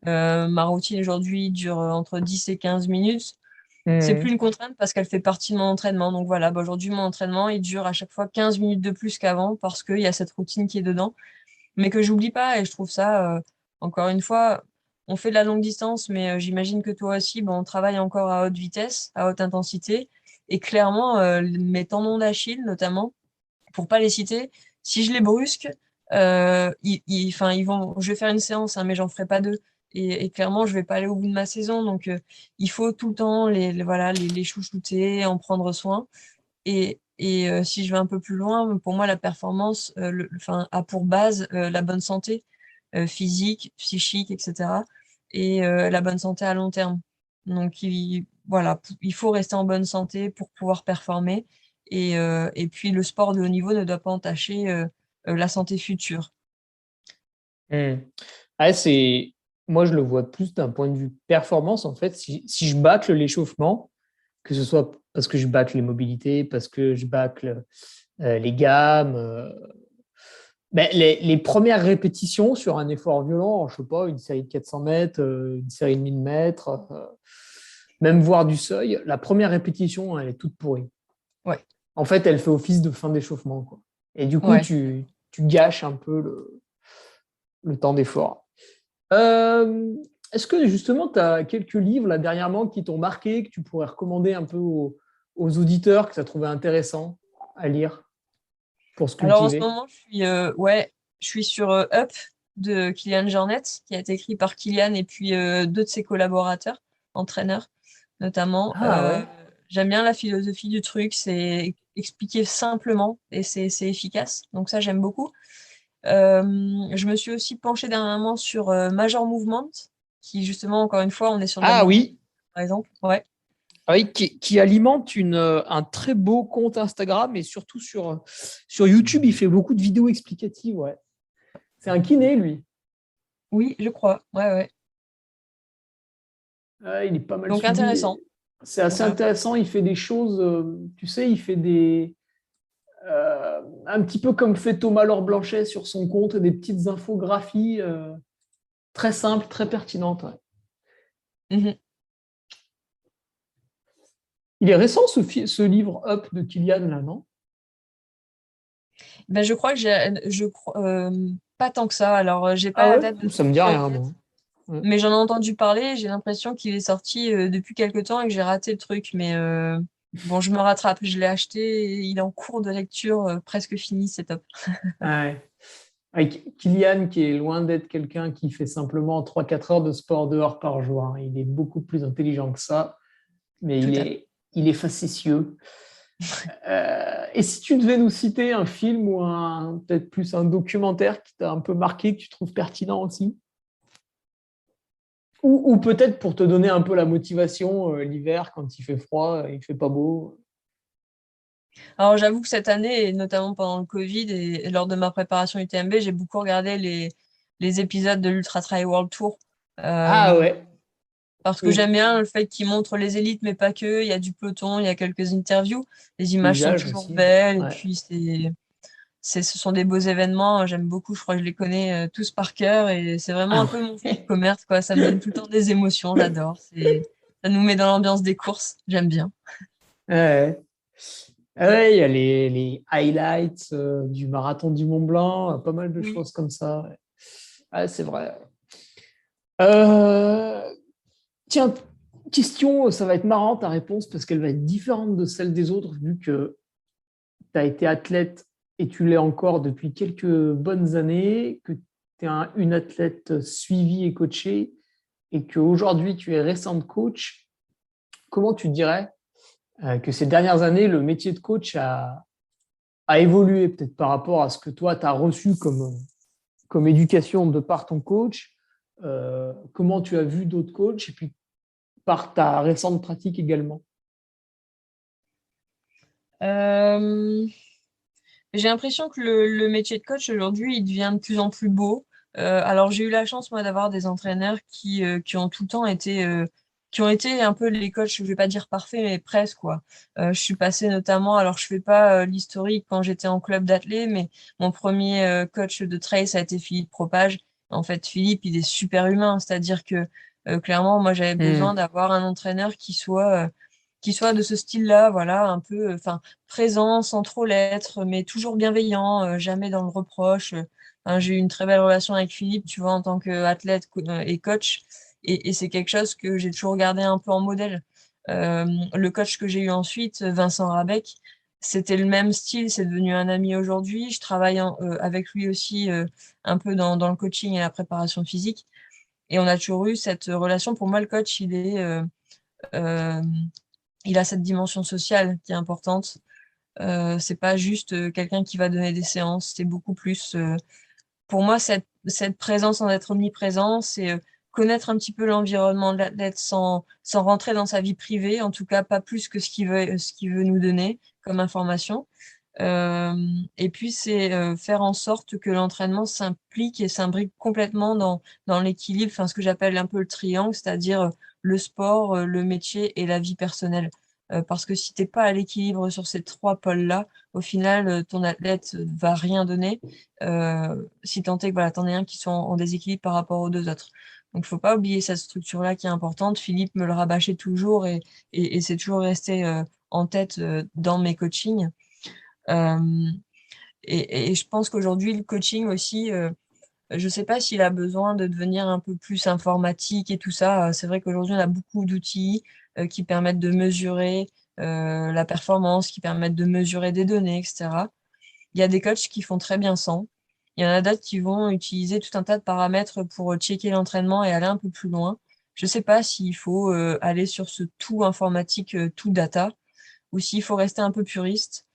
Ma routine aujourd'hui dure entre 10 et 15 minutes. C'est plus Mmh. une contrainte parce qu'elle fait partie de mon entraînement. Donc voilà, bah aujourd'hui, mon entraînement, il dure à chaque fois 15 minutes de plus qu'avant parce qu'il y a cette routine qui est dedans, mais que j'oublie pas. Et je trouve ça, encore une fois, on fait de la longue distance, mais j'imagine que toi aussi, bon, on travaille encore à haute vitesse, à haute intensité. Et clairement, mes tendons d'Achille, notamment, pour pas les citer, si je les brusque, enfin, je vais faire une séance, hein, mais j'en ferai pas deux. Et clairement, je vais pas aller au bout de ma saison. Donc, il faut tout le temps voilà, les chouchouter, en prendre soin. Et si je vais un peu plus loin, pour moi, la performance enfin, a pour base la bonne santé physique, psychique, etc. Et la bonne santé à long terme. Donc, voilà, il faut rester en bonne santé pour pouvoir performer. Et puis, le sport de haut niveau ne doit pas entacher la santé future. Hmm. Ouais, moi, je le vois plus d'un point de vue performance. En fait, si je bâcle l'échauffement, que ce soit parce que je bâcle les mobilités, parce que je bâcle les gammes, ben, les premières répétitions sur un effort violent, je sais pas, une série de 400 mètres, une série de 1000 mètres, même voir du seuil, la première répétition, elle est toute pourrie. Ouais, En fait, elle fait office de fin d'échauffement, quoi. Et du coup, ouais. tu gâches un peu le temps d'effort. Euh, Est-ce que justement, tu as quelques livres là dernièrement qui t'ont marqué, que tu pourrais recommander un peu aux auditeurs, que tu as trouvé intéressant à lire pour se Alors, en ce cultiver? moment, je suis sur Up de Kylian Jornet, qui a été écrit par Kylian et puis deux de ses collaborateurs, entraîneurs notamment. Ah ouais. J'aime bien la philosophie du truc, c'est expliqué simplement et c'est efficace. Donc ça, j'aime beaucoup. Je me suis aussi penchée dernièrement sur Major Movement, qui justement, encore une fois, on est sur de la Ah mobilité, oui, par exemple. Ouais. ah oui, qui alimente un très beau compte Instagram et surtout sur YouTube, il fait beaucoup de vidéos explicatives. Ouais. C'est un kiné, lui. Oui, je crois. Ouais, ouais. Il est pas mal Donc suivi. intéressant. C'est assez Voilà. intéressant. Il fait des choses, tu sais, il fait un petit peu comme fait Thomas Laure Blanchet sur son compte, des petites infographies très simples, très pertinentes. Ouais. Mhm. Il est récent ce livre Up de Kylian, là, non? Ben, je crois que pas tant que ça. Alors, j'ai pas Ah la ouais? date de Ça me dit sortie en rien, tête, moi. Ouais. mais j'en ai entendu parler. J'ai l'impression qu'il est sorti depuis quelque temps et que j'ai raté le truc. Mais bon, je me rattrape. Je l'ai acheté. Et il est en cours de lecture, presque fini. C'est top. Ouais. Avec Kylian, qui est loin d'être quelqu'un qui fait simplement 3 4 heures de sport dehors par jour, hein. Il est beaucoup plus intelligent que ça, mais Tout à fait. il est facétieux. Et si tu devais nous citer un film ou peut-être plus un documentaire qui t'a un peu marqué, que tu trouves pertinent aussi, ou peut-être pour te donner un peu la motivation l'hiver quand il fait froid, il fait pas beau. Alors, j'avoue que cette année, et notamment pendant le Covid et lors de ma préparation UTMB, j'ai beaucoup regardé les épisodes de l'Ultra Trail World Tour. Ah Euh, ouais. Parce que Et j'aime bien le fait qu'ils montrent les élites, mais pas que. Il y a du peloton, il y a quelques interviews. Les images sont paysage toujours aussi. belles. Et Ouais. puis, ce sont des beaux événements. J'aime beaucoup. Je crois que je les connais tous par cœur. Et c'est vraiment Ah un peu mon fonds de ouais. commerce, quoi. Ça me donne tout le temps des émotions. J'adore. Ça nous met dans l'ambiance des courses. J'aime bien. Ouais. Ouais, il y a les highlights du marathon du Mont Blanc, pas mal de Oui. choses comme ça. Ouais, ouais, c'est vrai. Euh, Tiens, question, ça va être marrant ta réponse parce qu'elle va être différente de celle des autres vu que tu as été athlète et tu l'es encore depuis quelques bonnes années, que tu es une athlète suivie et coachée et qu'aujourd'hui tu es récente coach. Comment tu dirais que ces dernières années, le métier de coach a évolué peut-être par rapport à ce que toi, tu as reçu comme éducation de par ton coach, comment tu as vu d'autres coachs et puis par ta récente pratique également. Euh, j'ai l'impression que le métier de coach aujourd'hui, il devient de plus en plus beau. Alors j'ai eu la chance moi d'avoir des entraîneurs qui ont tout le temps été qui ont été un peu les coachs, je vais pas dire parfaits, mais presque quoi. Je suis passée notamment, alors je fais pas l'historique quand j'étais en club d'athlé, mais mon premier coach de trail ça a été Philippe Propage. En fait, Philippe, il est super humain, c'est-à-dire que clairement, moi j'avais besoin Hmm. d'avoir un entraîneur qui soit de ce style-là, voilà, un peu, enfin présent sans trop l'être, mais toujours bienveillant, jamais dans le reproche. Enfin, j'ai eu une très belle relation avec Philippe, tu vois, en tant qu'athlète et coach, et c'est quelque chose que j'ai toujours gardé un peu en modèle. Le coach que j'ai eu ensuite, Vincent Rabec, c'était le même style, c'est devenu un ami aujourd'hui. Je travaille avec lui aussi un peu dans le coaching et la préparation physique, et on a toujours eu cette relation. Pour moi, le coach, euh, il a cette dimension sociale qui est importante. C'est pas juste quelqu'un qui va donner des séances, c'est beaucoup plus. Pour moi, cette présence sans être omniprésent, c'est connaître un petit peu l'environnement de l'athlète sans rentrer dans sa vie privée, en tout cas pas plus que ce qu'il veut nous donner comme information. Et puis, c'est faire en sorte que l'entraînement s'implique et s'imbrique complètement dans l'équilibre, enfin, ce que j'appelle un peu le triangle, c'est-à-dire le sport, le métier et la vie personnelle. Parce que si t'es pas à l'équilibre sur ces trois pôles-là, au final, ton athlète va rien donner, si tant est que voilà, t'en es un qui soit en déséquilibre par rapport aux deux autres. Donc, faut pas oublier cette structure-là qui est importante. Philippe me le rabâchait toujours et c'est toujours resté en tête dans mes coachings. Euh, et je pense qu'aujourd'hui, le coaching aussi, je ne sais pas s'il a besoin de devenir un peu plus informatique et tout ça. C'est vrai qu'aujourd'hui, on a beaucoup d'outils qui permettent de mesurer la performance, qui permettent de mesurer des données, etc. Il y a des coachs qui font très bien sans. Il y en a d'autres qui vont utiliser tout un tas de paramètres pour checker l'entraînement et aller un peu plus loin. Je ne sais pas s'il faut aller sur ce tout informatique, tout data, ou s'il faut rester un peu puriste.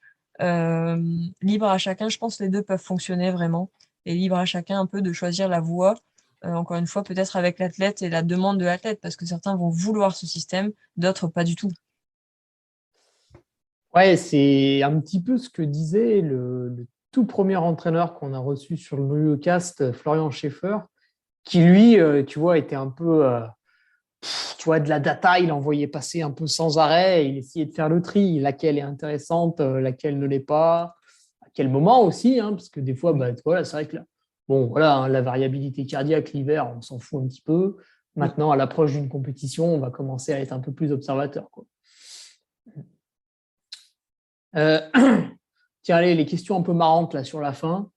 Euh, Libre à chacun, je pense que les deux peuvent fonctionner vraiment, et libre à chacun un peu de choisir la voie, encore une fois, peut-être avec l'athlète et la demande de l'athlète, parce que certains vont vouloir ce système, d'autres pas du tout. Ouais, c'est un petit peu ce que disait le tout premier entraîneur qu'on a reçu sur le NoYoCast, Florian Schaeffer, qui lui, tu vois, était un peu, tu vois, de la data, il envoyait passer un peu sans arrêt, et il essayait de faire le tri, laquelle est intéressante, laquelle ne l'est pas, à quel moment aussi, hein, parce que des fois, bah, voilà, c'est vrai que bon, voilà, hein, la variabilité cardiaque l'hiver, on s'en fout un petit peu. Oui. Maintenant, à l'approche d'une compétition, on va commencer à être un peu plus observateur, quoi. Euh, Tiens, allez, les questions un peu marrantes là sur la fin.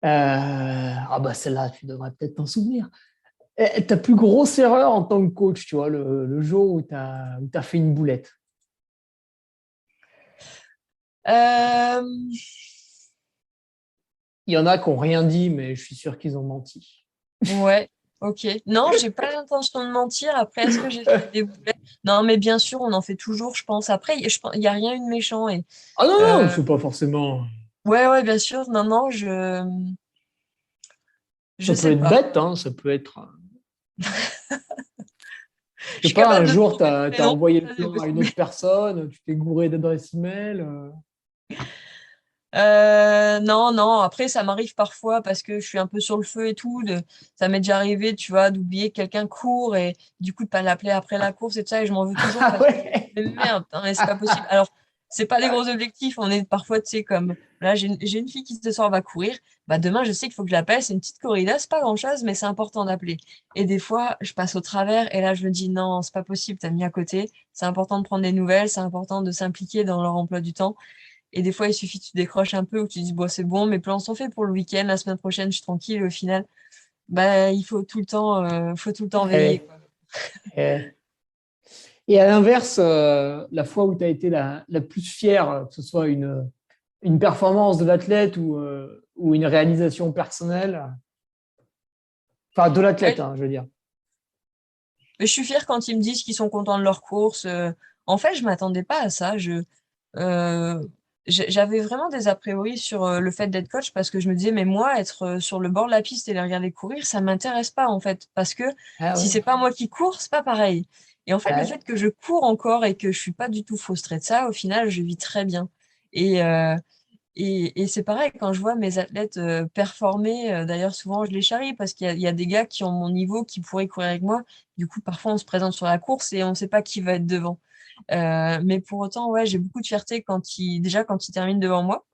Ah bah celle-là, tu devrais peut-être t'en souvenir. Ta plus grosse erreur en tant que coach, tu vois, le jour où tu as fait une boulette. Euh, Il y en a qui n'ont rien dit, mais je suis sûr qu'ils ont menti. ouais, ok. Non, j'ai pas l'intention de mentir. Après, est-ce que j'ai fait des boulettes? Non, mais bien sûr, on en fait toujours, je pense. Après, il y a rien eu de méchant. Et, Ah non, non, euh, c'est pas forcément. ouais, ouais, bien sûr. Non, non, Ça je peut sais être pas. bête, hein, ça peut être. Je Je sais suis pas, un capable de jour, tu trouver le as, prénom. envoyé le Ça, c'est plan à une possible. autre personne, tu t'es gouré d'adresse email. Non, non, après, ça m'arrive parfois parce que je suis un peu sur le feu et tout. Ça m'est déjà arrivé, tu vois, d'oublier que quelqu'un court et du coup de pas l'appeler après la course et tout ça. Et je m'en veux toujours Ah parce que ouais. mais merde, hein, c'est pas possible. Alors, c'est pas des gros objectifs. On est parfois, tu sais, comme là, j'ai une fille qui ce soir va courir. Bah, demain, je sais qu'il faut que je l'appelle. C'est une petite corrida, c'est pas grand-chose, mais c'est important d'appeler. Et des fois, je passe au travers et là, je me dis non, c'est pas possible, t'as mis à côté. C'est important de prendre des nouvelles, c'est important de s'impliquer dans leur emploi du temps. Et des fois, il suffit que tu décroches un peu ou que tu dis, bon, c'est bon, mes plans sont faits pour le week-end, la semaine prochaine, je suis tranquille. Et au final, bah, il faut tout le temps veiller, Ouais. quoi. Ouais. Et à l'inverse, la fois où tu as été la plus fière, que ce soit une performance de l'athlète ou une réalisation personnelle, enfin de l'athlète, Ouais, hein, je veux dire. mais je suis fière quand ils me disent qu'ils sont contents de leur course. En fait, je m'attendais pas à ça. Euh, J'avais vraiment des a priori sur le fait d'être coach parce que je me disais, mais moi, être sur le bord de la piste et les regarder courir, ça m'intéresse pas, en fait. Parce que Ah si ouais. c'est pas moi qui cours, c'est pas pareil. Et en fait, le Ouais. fait que je cours encore et que je suis pas du tout frustrée de ça, au final, je vis très bien. Et, euh, et c'est pareil, quand je vois mes athlètes performer, d'ailleurs souvent je les charrie parce il y a des gars qui ont mon niveau, qui pourraient courir avec moi. Du coup, parfois on se présente sur la course et on ne sait pas qui va être devant. Mais pour autant, ouais, j'ai beaucoup de fierté déjà quand ils terminent devant moi.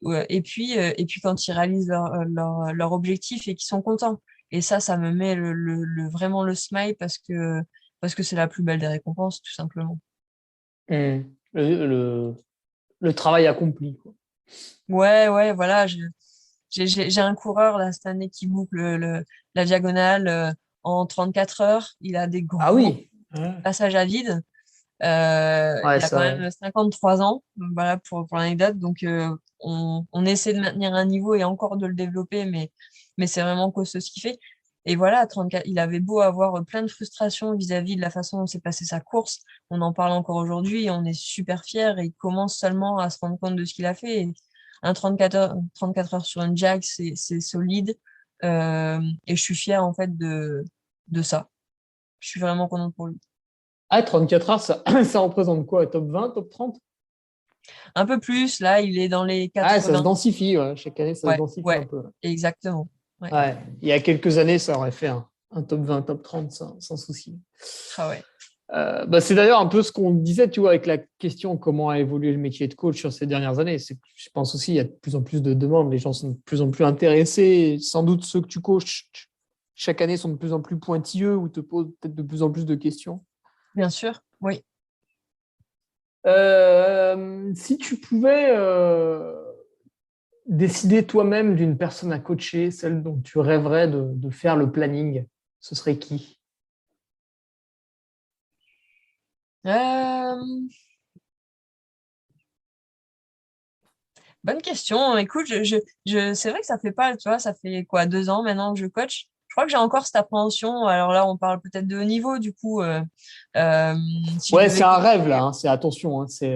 Ouais, et puis quand ils réalisent leur objectif et qu'ils sont contents. Et ça me met vraiment le smile parce que c'est la plus belle des récompenses, tout simplement. Hum. Le travail accompli, quoi. Ouais, ouais, voilà. J'ai un coureur là, cette année qui boucle la diagonale en 34 heures. Il a des Ah gros oui. Ouais, passages à vide. ouais, Il a quand ça. même 53 ans, donc voilà pour l'anecdote. Donc on essaie de maintenir un niveau et encore de le développer, mais c'est vraiment costaud ce qu'il fait. Et voilà, à 34, il avait beau avoir plein de frustrations vis-à-vis de la façon dont s'est passée sa course. On en parle encore aujourd'hui et on est super fiers et il commence seulement à se rendre compte de ce qu'il a fait. Et un 34 heures sur une jag, c'est solide. Et je suis fière en fait de ça. Je suis vraiment contente pour lui. Ah, 34 heures, ça représente quoi? Top 20, top 30? Un peu plus, là, il est dans les Ah, ça se 80. densifie, ouais. Chaque année, ça se Ouais, densifie un ouais, peu. exactement. Ouais. Ouais. Il y a quelques années, ça aurait fait un top 20, top 30, sans souci. Ah ouais. C'est d'ailleurs un peu ce qu'on disait, tu vois, avec la question comment a évolué le métier de coach sur ces dernières années. C'est que je pense aussi qu'il y a de plus en plus de demandes, les gens sont de plus en plus intéressés. Sans doute ceux que tu coaches chaque année sont de plus en plus pointilleux ou te posent peut-être de plus en plus de questions. Bien sûr, oui. Si tu pouvais décider toi-même d'une personne à coacher, celle dont tu rêverais de faire le planning, ce serait qui? Euh, Bonne question. Écoute, c'est vrai que ça fait pas, tu vois, ça fait quoi, 2 ans maintenant que je coach. Je crois que j'ai encore cette appréhension. Alors là, on parle peut-être de haut niveau, du coup. Euh, si je Ouais, c'est devais un rêve là, coacher. hein, c'est attention, hein, ça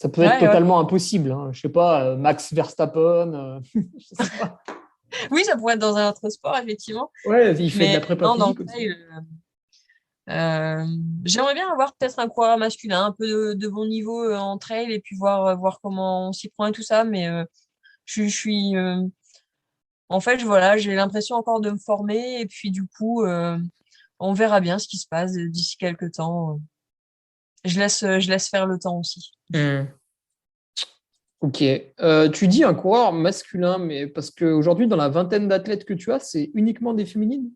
peut être Ouais, ouais. totalement impossible. Hein. Je sais pas, Max Verstappen, je sais pas. Oui, ça pourrait être dans un autre sport, effectivement. Ouais, il fait de Mais la prépa non, dans le physique aussi. trail, j'aimerais bien avoir peut-être un coureur masculin, un peu de bon niveau en trail et puis voir comment on s'y prend et tout ça. Mais je suis, en fait, voilà, j'ai l'impression encore de me former et puis du coup, on verra bien ce qui se passe d'ici quelques temps. Je laisse faire le temps aussi. Hmm. Ok. Tu dis un coureur masculin, mais parce qu'aujourd'hui, dans la vingtaine d'athlètes que tu as, c'est uniquement des féminines?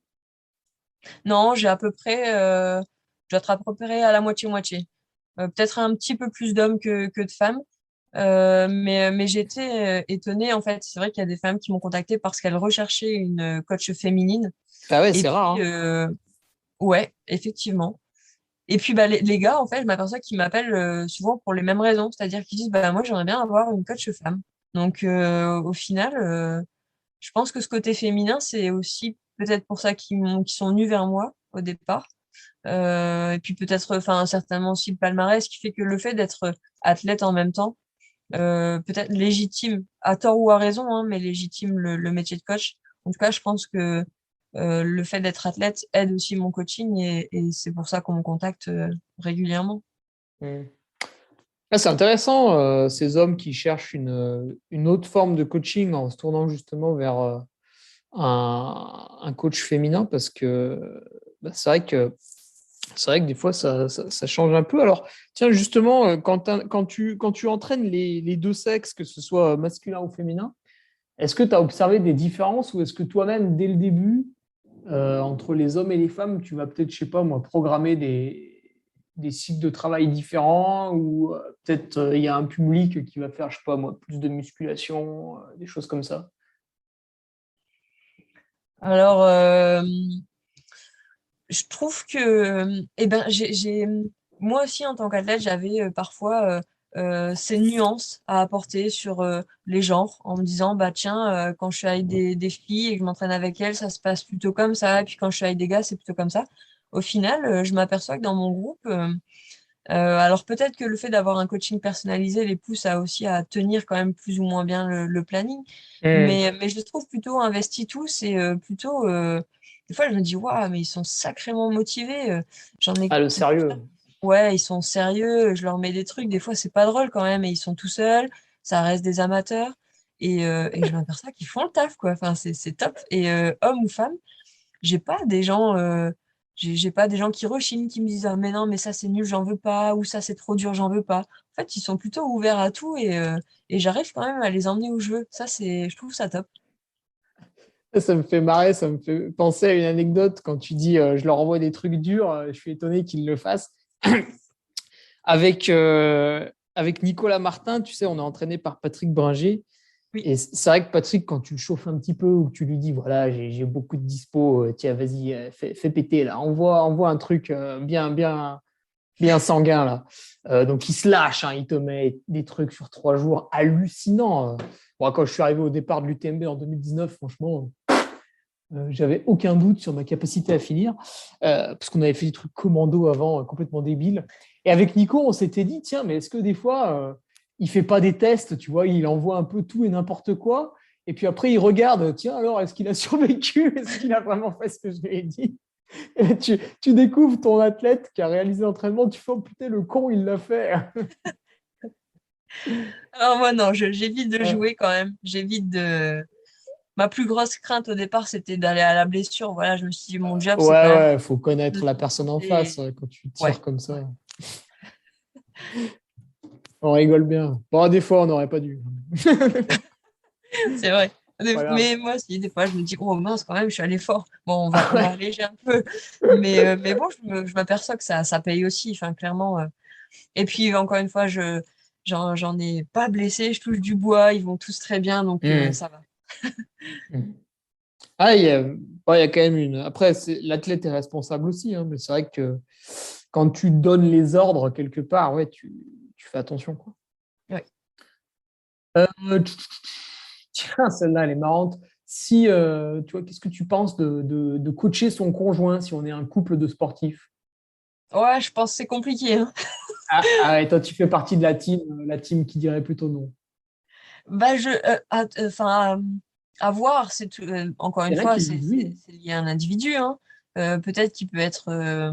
Non, j'ai à peu près, je dois être à peu près à la moitié-moitié. Peut-être un petit peu plus d'hommes que de femmes. Mais j'étais étonnée, en fait. C'est vrai qu'il y a des femmes qui m'ont contactée parce qu'elles recherchaient une coach féminine. Ah ouais, Et c'est rare. puis, Hein. ouais, effectivement. Et puis, bah, les gars, en fait, je m'aperçois qu'ils m'appellent souvent pour les mêmes raisons. C'est-à-dire qu'ils disent, bah, moi, j'aimerais bien avoir une coach femme. Donc, au final, je pense que ce côté féminin, c'est aussi peut-être pour ça qu'ils sont venus vers moi au départ. Et puis peut-être, enfin, certainement aussi le palmarès qui fait que le fait d'être athlète en même temps, peut-être légitime, à tort ou à raison, hein, mais légitime le métier de coach. En tout cas, je pense que le fait d'être athlète aide aussi mon coaching et c'est pour ça qu'on me contacte régulièrement. Hmm. Ah, c'est intéressant, ces hommes qui cherchent une autre forme de coaching en se tournant justement vers un coach féminin parce que c'est vrai que des fois, ça change un peu. Alors, tiens, justement, quand tu entraînes les deux sexes, que ce soit masculin ou féminin, est-ce que tu as observé des différences ou est-ce que toi-même, dès le début, entre les hommes et les femmes, tu vas peut-être, je sais pas moi, programmer des cycles de travail différents ou peut-être il y a un public qui va faire, je sais pas moi, plus de musculation, des choses comme ça? Alors, je trouve que, eh ben, moi aussi en tant qu'athlète, j'avais parfois ces nuances à apporter sur les genres, en me disant, bah tiens, quand je suis avec des filles et que je m'entraîne avec elles, ça se passe plutôt comme ça, et puis quand je suis avec des gars, c'est plutôt comme ça. Au final, je m'aperçois que dans mon groupe, alors peut-être que le fait d'avoir un coaching personnalisé les pousse aussi à tenir quand même plus ou moins bien le planning, Hmm. mais je les trouve plutôt investis tous et plutôt, des fois je me dis, waouh, mais ils sont sacrément motivés. J'en ai, Ah, le sérieux. ouais, ils sont sérieux, je leur mets des trucs, des fois c'est pas drôle quand même, et ils sont tout seuls, ça reste des amateurs, et je m'aperçois qu'ils font le taf, quoi. Enfin, c'est top. Et hommes ou femmes, j'ai pas des gens j'ai pas des gens qui rechignent, qui me disent ah mais non mais ça c'est nul, j'en veux pas, ou ça c'est trop dur, j'en veux pas. En fait, ils sont plutôt ouverts à tout et j'arrive quand même à les emmener où je veux. Ça c'est je trouve ça top. Ça me fait marrer, ça me fait penser à une anecdote quand tu dis je leur envoie des trucs durs, je suis étonné qu'ils le fassent. Avec Nicolas Martin, tu sais, on est entraîné par Patrick Bringer. Oui. Et c'est vrai que Patrick, quand tu le chauffes un petit peu ou que tu lui dis, voilà, j'ai beaucoup de dispo, tiens, vas-y, fais péter là, envoie un truc bien sanguin là. Donc il se lâche, hein, il te met des trucs sur 3 jours hallucinants. Bon, quand je suis arrivé au départ de l'UTMB en 2019, franchement, j'avais aucun doute sur ma capacité à finir, parce qu'on avait fait des trucs commando avant, complètement débiles. Et avec Nico, on s'était dit, tiens, mais est-ce que des fois, il fait pas des tests, tu vois, il envoie un peu tout et n'importe quoi, Et puis après, il regarde, tiens, alors, est-ce qu'il a survécu? Est-ce qu'il a vraiment fait ce que je lui ai dit? Et tu découvres ton athlète qui a réalisé l'entraînement, tu fais, oh putain, le con, il l'a fait. Alors moi, non, j'évite de Ouais, jouer quand même. J'évite de... Ma plus grosse crainte au départ, c'était d'aller à la blessure. Voilà, je me suis dit, mon job, c'est quand même ouais, faut de connaître la personne en face supporter. quand tu tires Ouais, comme ça. On rigole bien. Bon, des fois, on n'aurait pas dû. c'est vrai. Pas grave. Mais moi aussi, des fois, je me dis, oh mince, quand même, je suis allé fort. Bon, on va Ouais. alléger un peu. Mais bon, je m'aperçois que ça paye aussi. Enfin, clairement. Et puis, encore une fois, j'en ai pas blessé. Je touche du bois. Ils vont tous très bien. Donc, Hmm. ça va. Hmm. Ah, ouais, il y a quand même une. Après, l'athlète est responsable aussi, hein, mais c'est vrai que quand tu donnes les ordres quelque part, ouais, tu fais attention, quoi. Ouais. Euh, Tiens, celle-là, elle est marrante. Si, tu vois, qu'est-ce que tu penses de coacher son conjoint si on est un couple de sportifs? Ouais, je pense que c'est compliqué, hein. Et toi, tu fais partie de la team qui dirait plutôt non. Bah, enfin, à voir, encore Il une y en a fois, qui disent oui. c'est lié à un individu, hein. Peut-être qu'il peut être.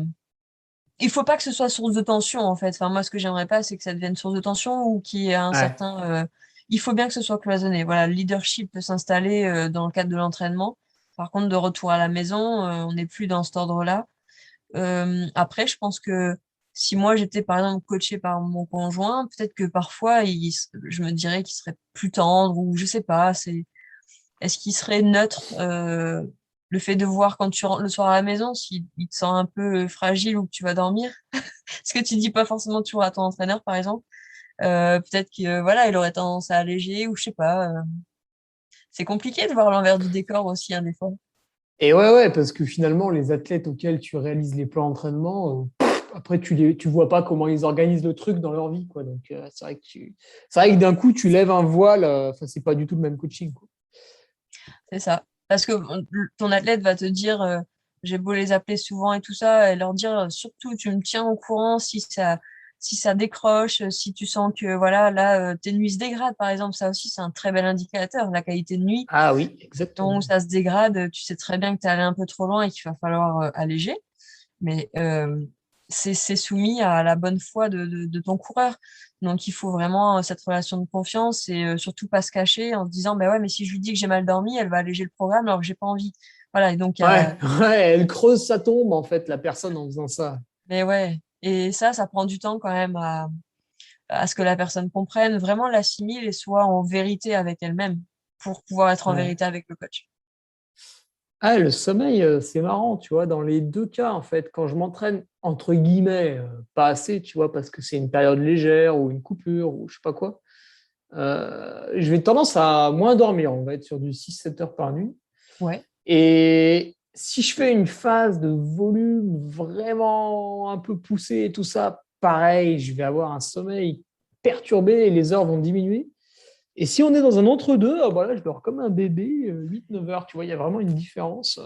Il faut pas que ce soit source de tension, en fait. Enfin, moi, ce que j'aimerais pas, c'est que ça devienne source de tension ou qu'il y ait un Ouais. certain. Il faut bien que ce soit cloisonné. Voilà, le leadership peut s'installer dans le cadre de l'entraînement. Par contre, de retour à la maison, on n'est plus dans cet ordre-là. Après, je pense que si moi j'étais par exemple coachée par mon conjoint, peut-être que parfois je me dirais qu'il serait plus tendre ou je sais pas. Est-ce qu'il serait neutre le fait de voir quand tu rentres le soir à la maison, s'il il te sent un peu fragile ou que tu vas dormir, ce que tu dis pas forcément toujours à ton entraîneur par exemple. Peut-être que voilà, il aurait tendance à alléger ou je sais pas. C'est compliqué de voir l'envers du décor aussi des fois. Et ouais, parce que finalement, les athlètes auxquels tu réalises les plans d'entraînement, après, tu vois pas comment ils organisent le truc dans leur vie, quoi. Donc, c'est vrai que d'un coup, tu lèves un voile, enfin, c'est pas du tout le même coaching, quoi. C'est ça. Parce que ton athlète va te dire, j'ai beau les appeler souvent et tout ça, et leur dire surtout, tu me tiens au courant si ça décroche, si tu sens que voilà, là, tes nuits se dégradent, par exemple. Ça aussi, c'est un très bel indicateur, la qualité de nuit. Ah oui, Donc, exactement. ça se dégrade, tu sais très bien que tu es allé un peu trop loin et qu'il va falloir alléger. Mais c'est soumis à la bonne foi de ton coureur. Donc, il faut vraiment cette relation de confiance et surtout pas se cacher en se disant, bah ouais, mais si je lui dis que j'ai mal dormi, elle va alléger le programme alors que j'ai pas envie. Voilà, et donc, Ouais, elle creuse sa tombe, en fait, la personne en faisant ça. mais ouais. Et ça prend du temps quand même à ce que la personne comprenne, vraiment l'assimile et soit en vérité avec elle-même pour pouvoir être en Ouais. vérité avec le coach. Ah, le sommeil, c'est marrant, tu vois, dans les deux cas, en fait, quand je m'entraîne, entre guillemets, pas assez, tu vois, parce que c'est une période légère ou une coupure ou je sais pas quoi, je vais tendance à moins dormir. On va être sur du 6-7 heures par nuit. Ouais. Et si je fais une phase de volume vraiment un peu poussée et tout ça, pareil, je vais avoir un sommeil perturbé et les heures vont diminuer. Et si on est dans un entre-deux, ah, bah là, je dors comme un bébé, 8-9 heures. Tu vois, il y a vraiment une différence.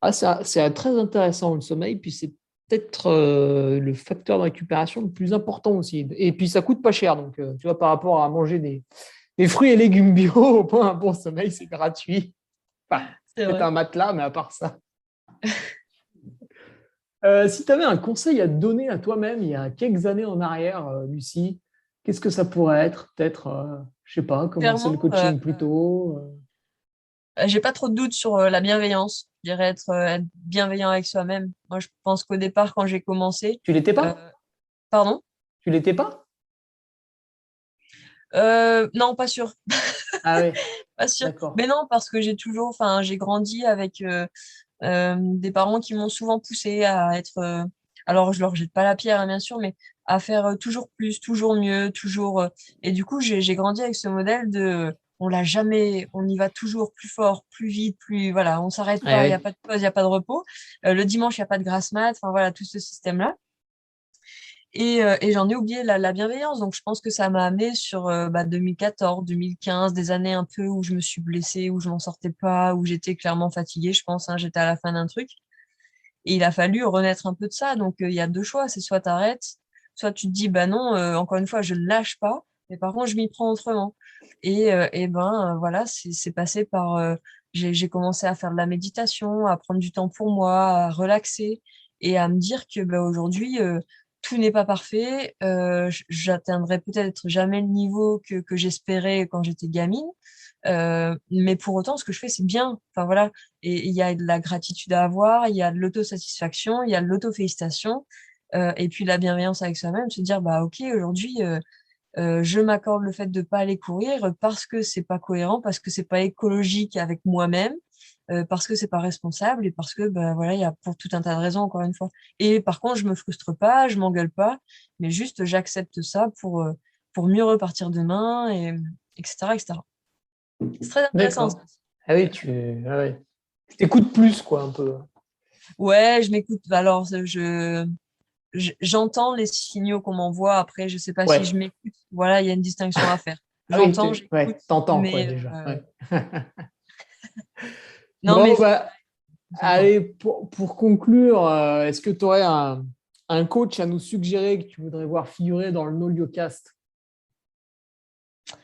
Ah, c'est très intéressant le sommeil, puis c'est peut-être le facteur de récupération le plus important aussi. Et puis ça coûte pas cher, donc tu vois, par rapport à manger des fruits et légumes bio, au point un bon sommeil, c'est gratuit. Enfin, C'est peut-être vrai. un matelas, mais à part ça. Si tu avais un conseil à te donner à toi-même il y a quelques années en arrière, Lucie, qu'est-ce que ça pourrait être? Peut-être, je sais pas, commencer le Clairement, coaching plus tôt. j'ai pas trop de doutes sur la bienveillance. Je dirais être bienveillant avec soi-même. Moi, je pense qu'au départ, quand j'ai commencé, Tu l'étais euh, pas? pardon? Tu l'étais pas? Non, pas sûr. Ah oui, Pas sûr. Mais d'accord. non, parce que enfin, j'ai grandi avec des parents qui m'ont souvent poussé à être. Alors, je leur jette pas la pierre, hein, bien sûr, mais à faire toujours plus, toujours mieux, toujours. Et du coup, j'ai grandi avec ce modèle de. On l'a jamais. On y va toujours plus fort, plus vite, plus. Voilà, on s'arrête Ah pas. Il y a oui. pas de pause, il y a pas de repos. Le dimanche, il y a pas de grasse mat. Enfin voilà, tout ce système-là. Et j'en ai oublié la bienveillance. Donc, je pense que ça m'a amené sur 2014, 2015, des années un peu où je me suis blessée, où je m'en sortais pas, où j'étais clairement fatiguée, je pense. Hein, j'étais à la fin d'un truc. Et il a fallu renaître un peu de ça. Donc, il y a deux choix. C'est soit t'arrêtes, soit tu te dis, bah non, encore une fois, je ne lâche pas. Mais par contre, je m'y prends autrement. Et ben voilà, c'est passé par j'ai commencé à faire de la méditation, à prendre du temps pour moi, à relaxer et à me dire que ben, aujourd'hui tout n'est pas parfait. J'atteindrai peut-être jamais le niveau que j'espérais quand j'étais gamine. Mais pour autant, ce que je fais, c'est bien. Enfin voilà. Et il y a de la gratitude à avoir, il y a de l'autosatisfaction, il y a de l'autofélicitation, et puis la bienveillance avec soi-même, se dire bah ok, aujourd'hui, je m'accorde le fait de pas aller courir parce que c'est pas cohérent, parce que c'est pas écologique avec moi-même, parce que c'est pas responsable et parce que bah voilà, il y a pour tout un tas de raisons encore une fois. Et par contre, je me frustre pas, je m'engueule pas, mais juste j'accepte ça pour mieux repartir demain et etc etc. C'est très intéressant ça. D'accord. Ah oui, tu t'écoutes plus, quoi, un peu. Ouais, je m'écoute. Alors, j'entends les signaux qu'on m'envoie. Après, je sais pas si je Ouais. m'écoute. Voilà, il y a une distinction à faire. Ah oui, J'entends, j'écoute, ouais, t'entends, quoi, mais déjà. Ouais. non, mais Bon, il faut bah, prendre son temps. allez, pour conclure, est-ce que tu aurais un coach à nous suggérer que tu voudrais voir figurer dans le NoLioCast?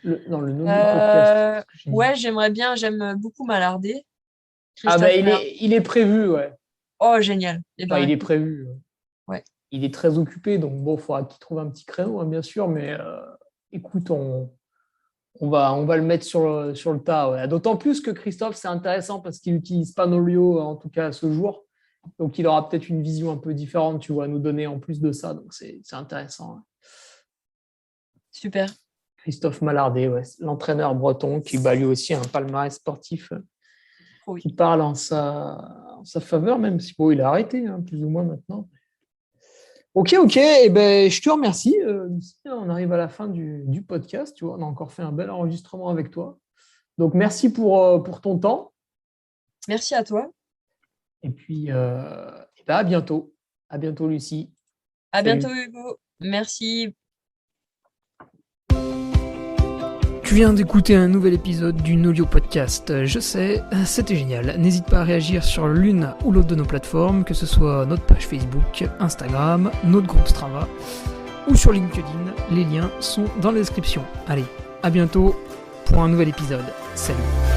Dans le NoLio Podcast. Ouais, j'aimerais bien. J'aime beaucoup Malardé, Ah, bah, Christophe Malardé. il est prévu, ouais. Oh, génial. Eh Enfin, ben, il est écoute, prévu. ouais, Il est très occupé, donc bon, il faudra qu'il trouve un petit créneau, hein, bien sûr, mais écoute, on va le mettre sur le tas. Ouais. D'autant plus que Christophe, c'est intéressant parce qu'il n'utilise pas Nolio, en tout cas à ce jour. Donc, il aura peut-être une vision un peu différente, tu vois, à nous donner en plus de ça. Donc, c'est intéressant. Ouais. super. Christophe Mallardet, ouais, l'entraîneur breton, qui lui aussi a un palmarès sportif Oui. qui parle en sa faveur, même si bon, il a arrêté, hein, plus ou moins maintenant. Ok, eh ben, je te remercie. Lucie. On arrive à la fin du podcast. Tu vois, on a encore fait un bel enregistrement avec toi. Donc, merci pour ton temps. Merci à toi. Et puis, et ben, à bientôt. À bientôt, Lucie. À bientôt, Salut. Hugo. Merci. Tu viens d'écouter un nouvel épisode du Nolio Podcast. Je sais, c'était génial. N'hésite pas à réagir sur l'une ou l'autre de nos plateformes, que ce soit notre page Facebook, Instagram, notre groupe Strava ou sur LinkedIn. Les liens sont dans la description. Allez, à bientôt pour un nouvel épisode. Salut.